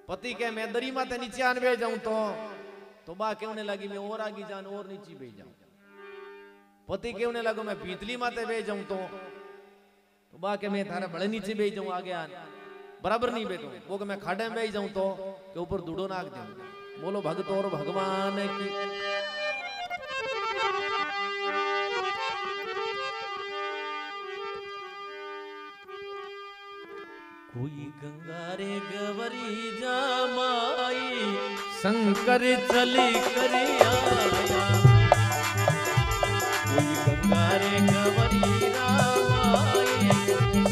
पति के मैं दरी माते नीचे आने बैठ जाऊं तो बा कहने लगी मैं और आगे जान और नीचे बैठ जाऊं। पति कहने लगो मैं पीतली माते बैठ जाऊं तो बा के मैं थारे बड़े नीचे बैठ जाऊं आगे आन बराबर नहीं बैठूं। वो कि मैं खाड़े में बैठ जाऊं तो के ऊपर दूड़ो नाक दूं। बोलो भक्त और भगवान की। कोई गंगा रे गवरी जामाई शंकर चली कर आया। कोई गंगा रे गवरी जामाई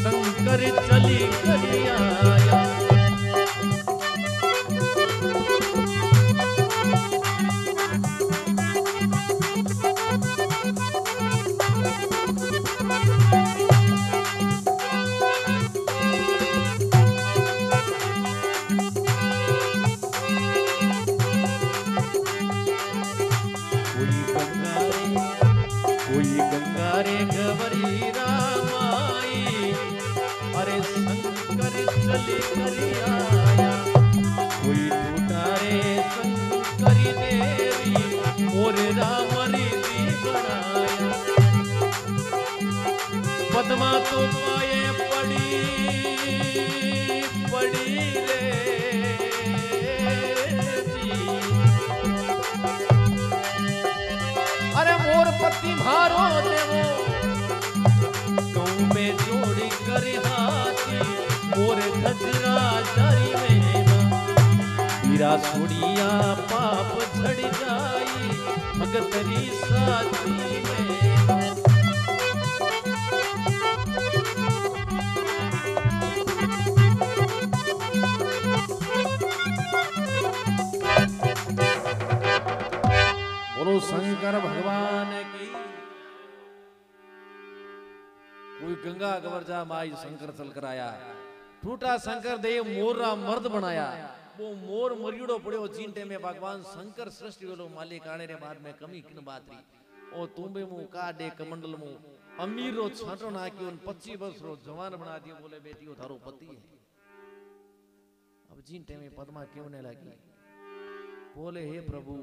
शंकर चली कर आया। रे गवरी रामाई अरे शंकर चली करी आया कोई टूटा रे शंकरी देवी मोर राम रीति बनाया पद्मा तो पाए पड़ी पड़ी रे जी अरे मोर पति भारो देवो कहूँ में जोड़ी कर हाथी मोर धजरा जारी में हीरा छोड़िया पाप झड़ जाई भगतरी साथी में बोलो शंकर भगवान की कोई गंगा गवर्जा माई शंकर चल कर आया टूटा शंकर देव मोरा मर्द बनाया वो मोर मरियोड़ो पड़ो चींटे में भगवान शंकर सृष्टि वालो मालिक आने रे बाद में कमी किन बात रही ओ तुम्बे मु काडे कमंडल मु अमीर रो छाटो नाकी उन 25 वर्ष रो जवान बना दियो बोले बेटी वो थारो पति है अब चींटे में पद्मा क्यों ने लगी बोले हे प्रभु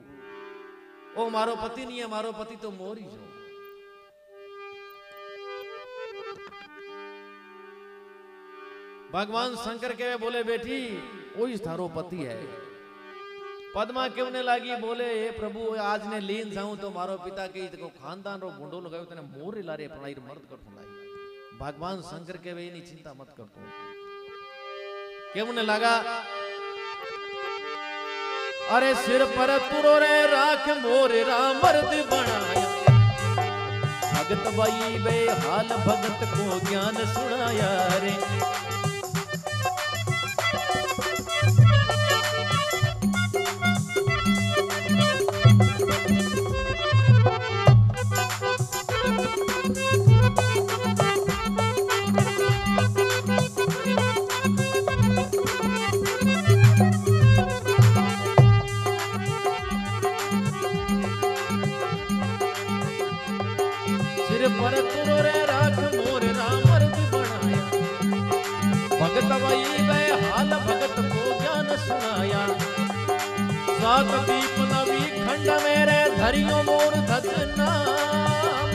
ओ मारो पति नहीं है मारो पति तो मोर ही जो भगवान शंकर के बोले बेटी वही थारो पति है पद्मा क्यों ने लागी बोले हे प्रभु आज ने लीन जाऊं तो मारो पिता के को खानदान रो गुंडो लगायो तने मोर लारे पढ़ाई मर्द कर फुलाई भगवान शंकर के वे नहीं चिंता मत कर तू क्यों ने लगा अरे सिर पर तुरो रे राख मोर राम मर्द बनाया भगत बाई बे हाल भगत को ज्ञान सुनाया रे पर तुरो रे राख मोर राम मर्द बनाया भगत वही वे हाल भगत को ज्ञान सुनाया सात दीप नवी खंड मेरे धरियो मोर धज नाम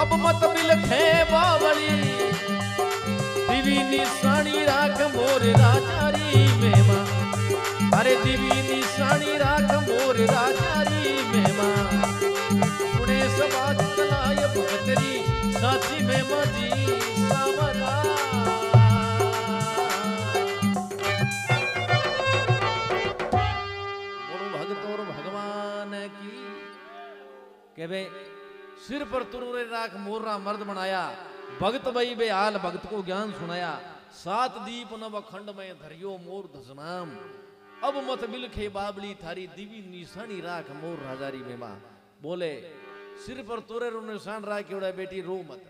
अब मत बिलखे बावली दिवी निशानी राख मोर राजारी मेमा अरे दिवी निशानी राख मोर राजारी मेमा सुने सबात लाय भगतरी साथी में मजी सावरा बोलो भगत और भगवान की के बे सिर पर तुरुरे राख मोरा मर्द बनाया भगत बई बे हाल भगत को ज्ञान सुनाया सात दीप नव खंड में धरियो मोर धसनाम अब मत बिलखे बाबली थारी दिवी निशानी राख मोर राजारी में मां बोले सिर पर तोरे रो निशान राखी उड़ा बेटी रो मत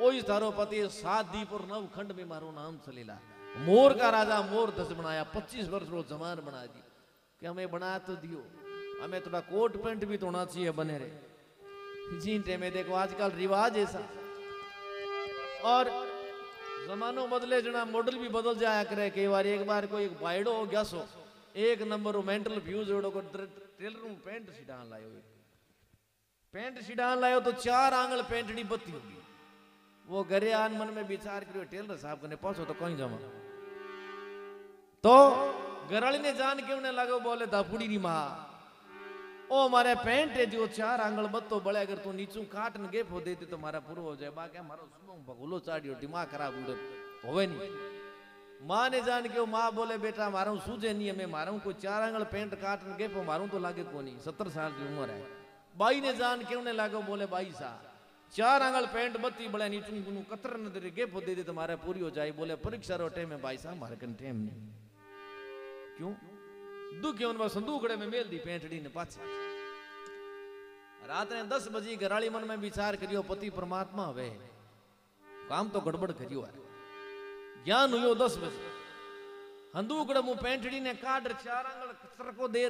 ओई थारो पति सात दीप और नव खंड में मारो नाम चलेला मोर का राजा मोर धस बनाया 25 वर्ष रो जमान बना दी कि हमें बना तो दियो हमें थोड़ा कोट पैंट भी तो होना चाहिए बने रे जींटे में देखो आजकल रिवाज ऐसा और जमानो बदले जना मॉडल भी बदल जाया करे कई बार एक बार कोई बाइडो हो गया सो एक नंबर मेंटल फ्यूज को टेलर में पैंट सीडान लायो पैंट सीडान लायो तो 4 आंगल पैंटड़ी बत्ती होगी वो घरे आन मन में विचार करियो टेलर साहब कने पहुंचो तो कहीं जमा तो घराली ने जान के उन्हें लगो बोले दापुड़ी री मां ओ मारे पैंट है जो 4 आंगल बत्तो बड़े अगर तू नीचू काट न गेप हो देती तो मारा पूरा हो जाए बाकी मारो सुनो भगुलो चाड़ियो दिमाग खराब उड़े होवे नहीं मां ने जान के मां बोले बेटा मारू सूझे नहीं मैं मारू कोई 4 आंगल पैंट काट न गेप मारू तो लागे को नहीं 70 साल की उम्र है बाई ने जान के उन्हें लागो बोले बाई सा 4 आंगल पैंट बत्ती बड़े नीचू गुनु कतर न दे गेप हो दे तो मारे पूरी हो जाए बोले परीक्षा रो टाइम में बाई सा मारे कन टाइम नहीं क्यों दुखी उन संदूकड़े में मेल दी पैंटड़ी ने पाछी रात ने 10 बजे घराली मन में विचार करियो पति परमात्मा हवे काम तो गड़बड़ करियो है ज्ञान हुयो 10 बजे संदूकड़े मु पैंटड़ी ने काट 4 आंगल कतर को दे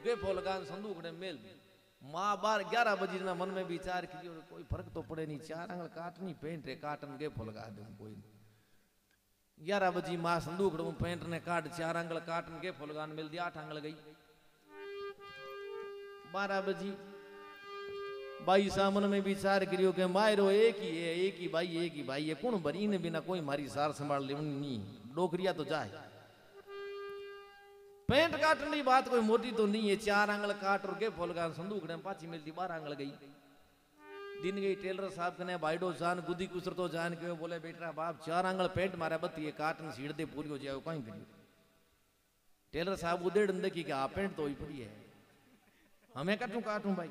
गेप हो लगा संदूकड़े मेल दी माँ बार 11 बजे ना मन में विचार की कोई फर्क तो पड़े नहीं, 4 आंगल काटनी पेंट रे काटन के फुलगा दे कोई 11 बजे माँ संदूक पेंट ने काट 4 आंगल काटन के फुलगान मिल दिया 8 आंगल गई। 12 बजे भाई सामन में विचार करियो के मायरो एक ही भाई है कौन भरी ने बिना कोई मारी सार संभाल ले नहीं डोकरिया तो जाए। पेंट काटने की बात कोई मोटी तो नहीं है, 4 आंगल काट और के फुलगान संदूक ने पाची मिलती 12 आंगल गई। दिन गई टेलर साहब कने बाइडो जान गुदी कुसर तो जान के बोले बेटा बाप 4 आंगल पेंट मारे बत्ती ये काटन सीढ़ दे पूरी हो जाए कहीं करियो। टेलर साहब उदेड़ देखी कि आप पेंट तो ही पड़ी है हमें काटूं भाई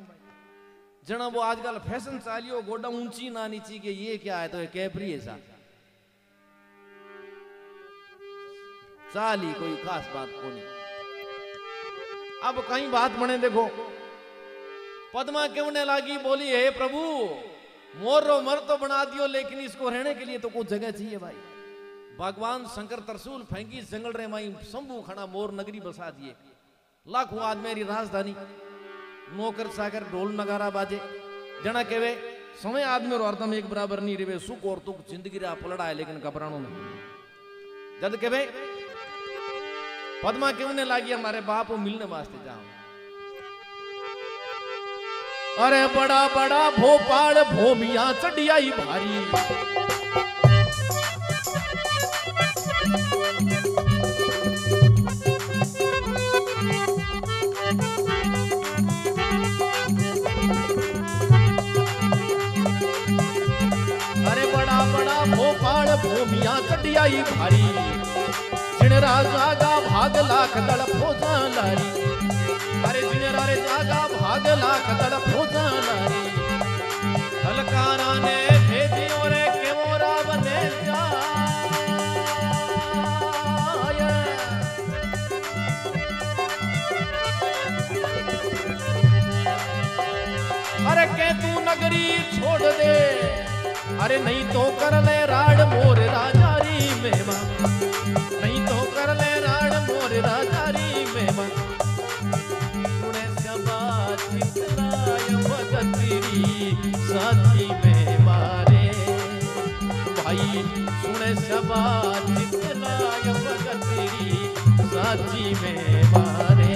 जना वो आजकल फैशन चालियो गोडा ऊंची ना नीची के ये क्या है तो ये कैपरी है सा चाली कोई खास बात को नहीं। अब कहीं बात बने देखो पद्मा क्यों ने लागी बोली हे प्रभु मोर रो मर तो बना दियो लेकिन इसको रहने के लिए तो कुछ जगह चाहिए भाई। भगवान शंकर तरसूल फेंकी जंगल रे माई शंभू खड़ा मोर नगरी बसा दिए। लाखों आदमी मेरी राजधानी नौकर चाकर ढोल नगारा बाजे जना केवे समय आदमी और औरतम एक बराबर नहीं रहे सुख और दुख जिंदगी रा पलड़ा है लेकिन घबरानो नहीं। जद केवे पद्मा क्यों ने लागी हमारे बाप को मिलने वास्ते जाओ। अरे बड़ा बड़ा भोपाल भूमिया चढ़ियाई भारी भोपाल भूमिया चढ़ियाई भारी जिन राजा का भाग लाख दड़ फौजा लारी। अरे जिन राजा का भाग लाख दड़ फौजा लारी हलकारा ने भेजी और के मोरा बने अरे के तू नगरी छोड़ दे अरे नहीं तो कर ले राड मोर राजारी मेमा नहीं तो कर ले राड मोर राजारी मेमा। सुने सबा चितलाय भगतरी साथी में मारे भाई सुने सबा चितलाय भगतरी साथी में मारे।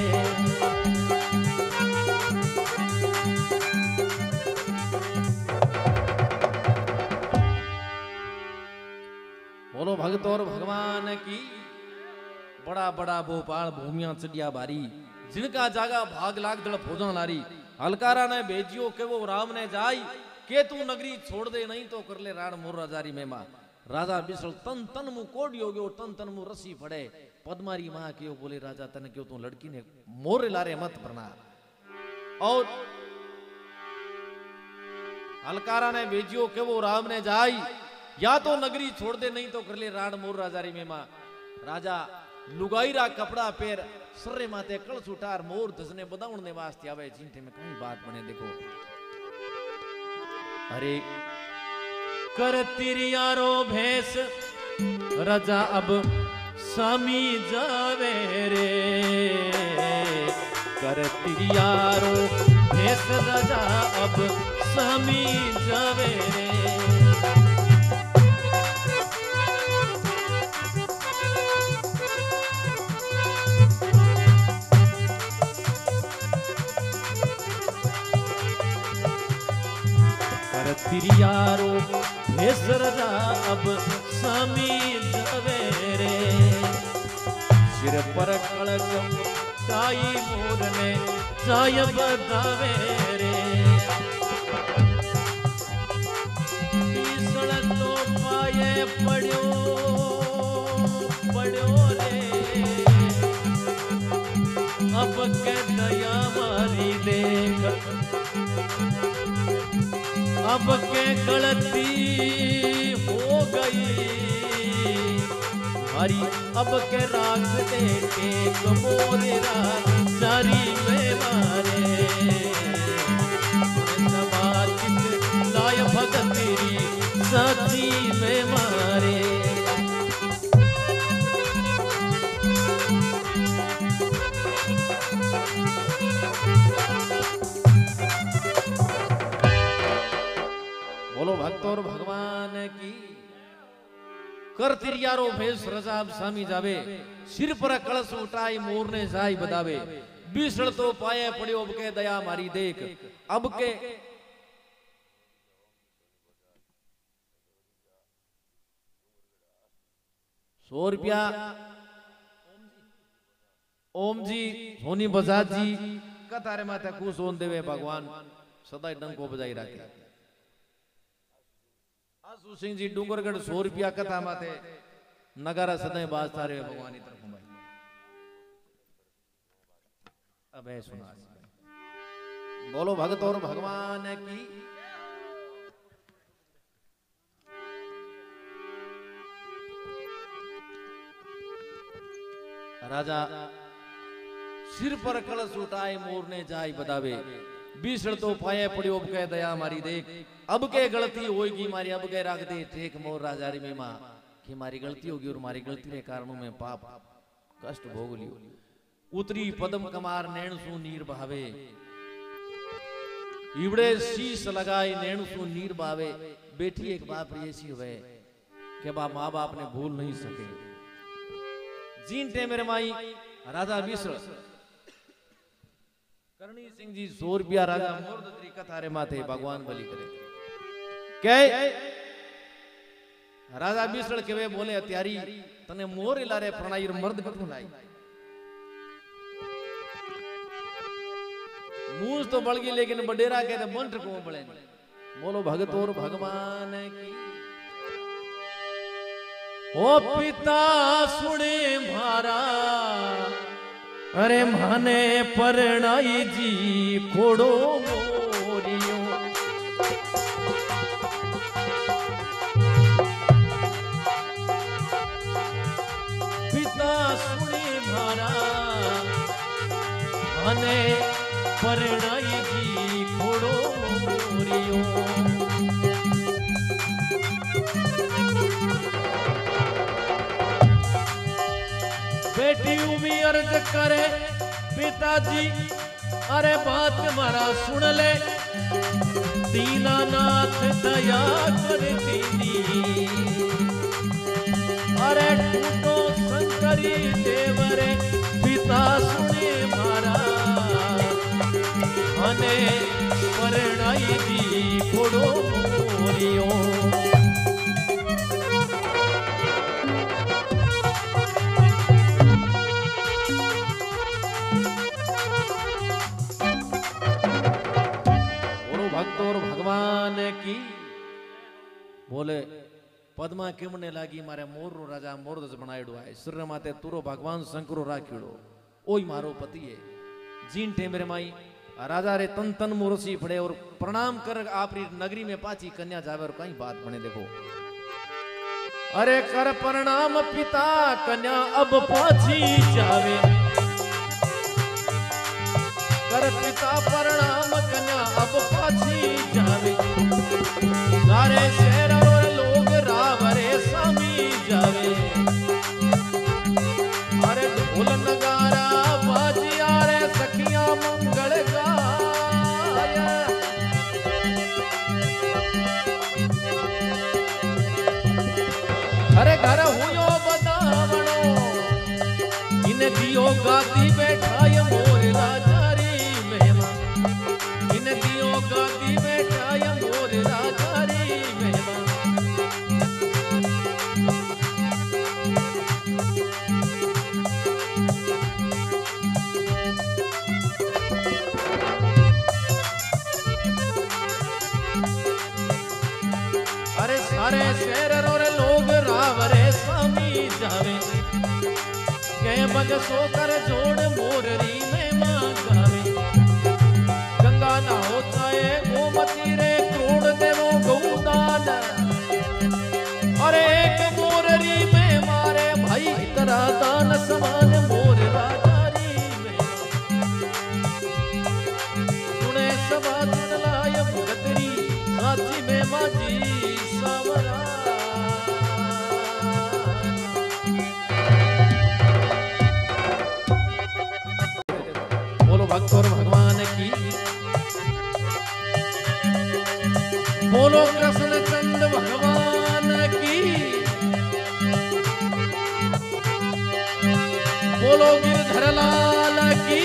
बोलो भगत और भगवान की। बड़ा बड़ा भोपाल भूमिया चढ़िया बारी जिनका जागा भाग लाख दड़ फौजा लारी हलकारा ने भेजियो के वो राम ने जाई के तू नगरी छोड़ दे नहीं तो कर ले राण मोर राजारी में मां। राजा बिसल तन तन मुंह कोडियो गयो तन तन मुंह रसी पड़े पद्मारी मां क्यों बोले राजा तन क्यों तू लड़की ने मोर लारे मत भरना। और हलकारा ने भेजियो के वो राम ने जाई या तो नगरी छोड़ दे नहीं तो कर ले राण मोर राजारी में मां। राजा लुगाई रा कपड़ा पेर सर्रे माते कलश उठार मोर धसने बदावने वास्ते आवे चिंठे में कहीं बात बने देखो। अरे कर तिरियारो भेस राजा अब सामी जावे रे कर तिरियारो भेस राजा अब सामी जावे रे। तिरियारो भेस राजा अब सामी जवेरे सिर पर कलक ताई मोर ने चाय बतावे रे। ईसड़ तो पाए पड़ो रे अब के दया मारी देख अब के गलती हो गई हरी अब के राग दे के कमोरे जारी में मारे लाय भगत तेरी साथी में मारे। भक्त और भगवान की। कर तिरियारो भेष रजाब सामी जावे, सिर पर कलश उठाई मोरने जाई बदावे। बीसड़ तो पाए पड़ियो अब के दया मारी देख, अब के 100 रुपया ओम जी सोनी बजाज जी कतारे माथे कुछ सोन देवे भगवान सदा डंको बजाई रखे। आसू सिंह जी डूंगरगढ़ 100 रुपया कथा माथे नगारा सदा बाजता रहे भगवान की तरफ में। अब है सुना बोलो भगत और भगवान की। राजा सिर पर कलश उठाए मोरने जाई बदावे, बीसड़ तो पाए पड़ियो अब के दया मारी देख। अब के गलती होगी मारी अब के राख दे टेक मोर राजा री में मां कि मारी गलती होगी और मारी गलती के कारणों में पाप कष्ट भोग लियो। उतरी पदम कमार नैण सु नीर बहावे, इवड़े शीश लगाई नैण सु नीर बहावे। बेटी एक बाप ऐसी हुए कि बाप माँ बाप ने भूल नहीं सके। जीन टे मेरे माई राजा बीसड़ करणी सिंह जी 100 रुपया राजा मोरदत्री कथारे माथे भगवान बलि करे। के राजा बीसड़ के वे बोले अत्यारी तने मोर लारे प्रणाई मर्द कथू लाई। मूंछ तो बढ़ गई लेकिन बडेरा के बंट को बड़े। बोलो भगत और भगवान की। ओ पिता सुने मारा अरे माने परणाई जी खोड़ो मोरियो। पिता सुने मारा माने परणाई जी खोड़ो मोरियो। बेटी उमी अर्ज करे पिताजी अरे बात मारा सुन ले। दीनानाथ दया कर दीनी अरे टूटो शंकरी देवरे। पिता सुने मारा मने परणाई दी खोड़ो मोरियो। भक्त और भगवान की। बोले पद्मा केमने लागी मारे मोर रो राजा मोरदस बनायड़ो है। सिर माते तुरो भगवान शंकरो राख्योड़ो ओई मारो पति है। जीन टेमरे माई राजा रे तन तन मुरसी पड़े और प्रणाम कर आपरी नगरी में पाची कन्या जावे और कहीं बात बने। देखो अरे कर प्रणाम पिता कन्या अब पाची जावे। कर पिता प्रणाम कन्या अब पाछी जावे। सारे शहर और लोग रावरे सामी जावे। अरे ढोल नगारा बाजिया रे सखियां मंगल गाय। अरे घर हुयो बदावणो इन दियो गाती बैठाय मोर राजा। गाती बैठाय मोर राजा री मेहमा। अरे सारे शहर और लोग रावरे सामी जावे। कह बग सो कर जोड़ मोर री मेहमा गावे। गंगा ना होता है गोमती रे क्रोड़ देवो गौदान। अरे एक मोररी में मारे भाई तेरा दान समान मोर राजारी में। सुने सभा लाय भगतरी साची में माजी सावरा। बोलो भक्त और भगवान की। बोलो कृष्ण चंद्र भगवान की। बोलो गिरधर लाल की।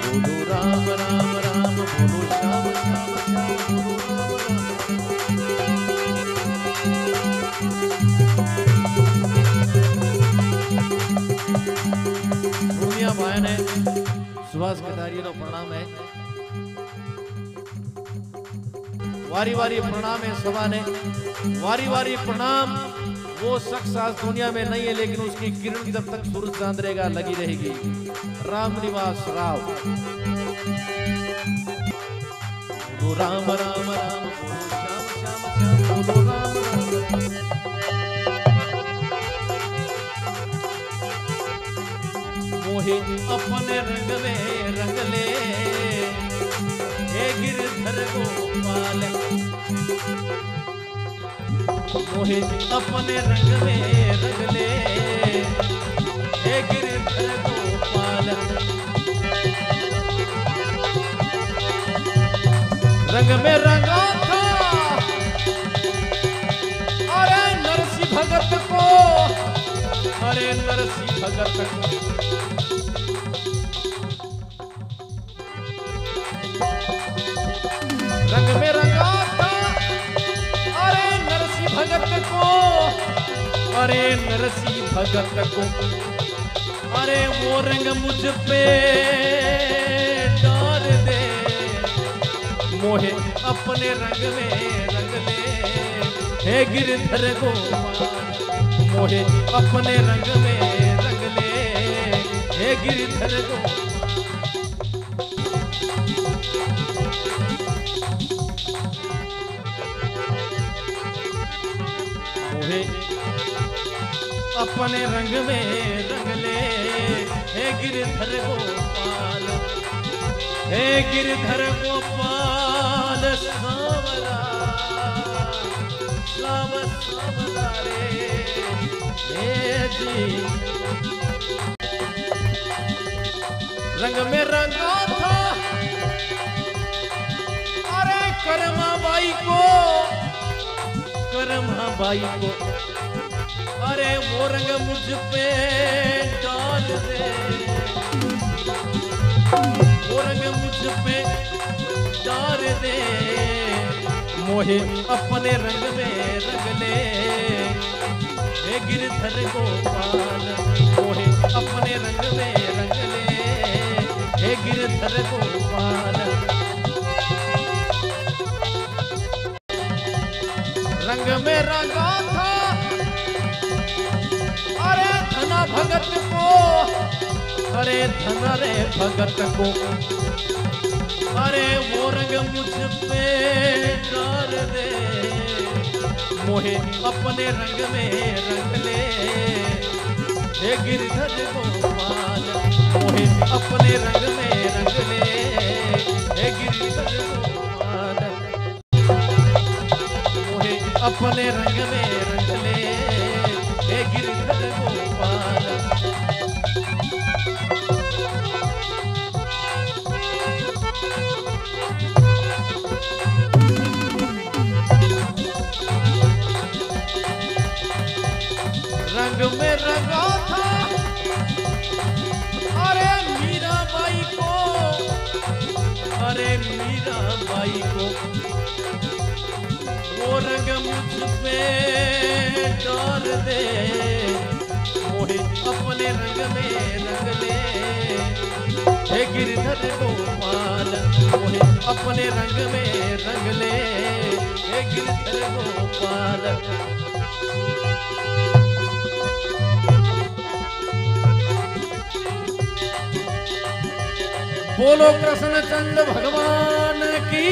बोलो राम राम राम, बोलो श्याम श्याम श्याम, बोलो राम राम। दुनिया भाई ने सुभाष कटारिया नो प्रणाम है। वारी वारी प्रणाम है सभा ने। वारी वारी प्रणाम। वो शख्स आज दुनिया में नहीं है, लेकिन उसकी किरण जब तक सूरज चांद रहेगा लगी रहेगी। राम निवास राव। बोलो राम राम राम, बोलो श्याम श्याम श्याम, बोलो राम राम। मोहे अपने रंग में रंग ले, हे गिरधर गोपाल। मोहे अपने रंग में रंग ले, हे गिरधर गोपाल। रंग में रंगा था अरे नरसिंह भगत को, अरे नरसिंह भगत को। रंग में रंगा था अरे नरसिंह भगत को, अरे नरसिंह भगत को। अरे वो रंग मुझ पे डाल दे, मोहे अपने रंग में रंग ले, हे गिरधर गोपाल। मोहे अपने रंग में रंग ले, हे गिरधर गोपाल। मोहे अपने रंग में रंग ले, हे गिरधर गोपाल। हे गिरधर गोपाल सावरा, सावरा रे हे जी। रंग में रंगा था अरे करमा बाई को, करमा बाई को। अरे वो रंग मुझ पे डाल दे, वो रंग मुझ पे डाल दे। मोहे अपने रंग में रंग ले, हे गिरधर गोपाल। मोहे अपने रंग में रंग ले, हे गिरधर गोपाल। रंग में रंगा था अरे धना भगत को, अरे धना रे भगत को। अरे वो रंग मुझ पे डाल दे, मोहे अपने रंग में रंग ले, हे गिरधर गोपाल। मोहे अपने रंग में रंग ले, हे गिरधर गोपाल। मोहे अपने रंग में रंग ले, हे गिरधर गोपाल। रंग में रंगा था अरे मीराबाई को, अरे मीराबाई को। वो रंग मुझ पे डाल दे, मोहे अपने रंग में रंग ले, हे गिरधर गोपाल। मोहे अपने रंग में रंग ले, हे गिरधर गोपाल। बोलो कृष्णचंद्र भगवान की।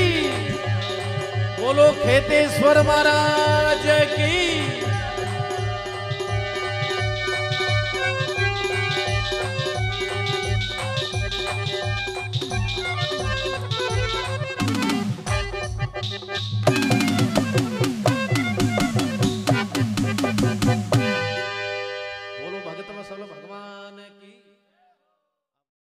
बोलो खेतेश्वर महाराज की। बोलो भगत वत्सल भगवान की।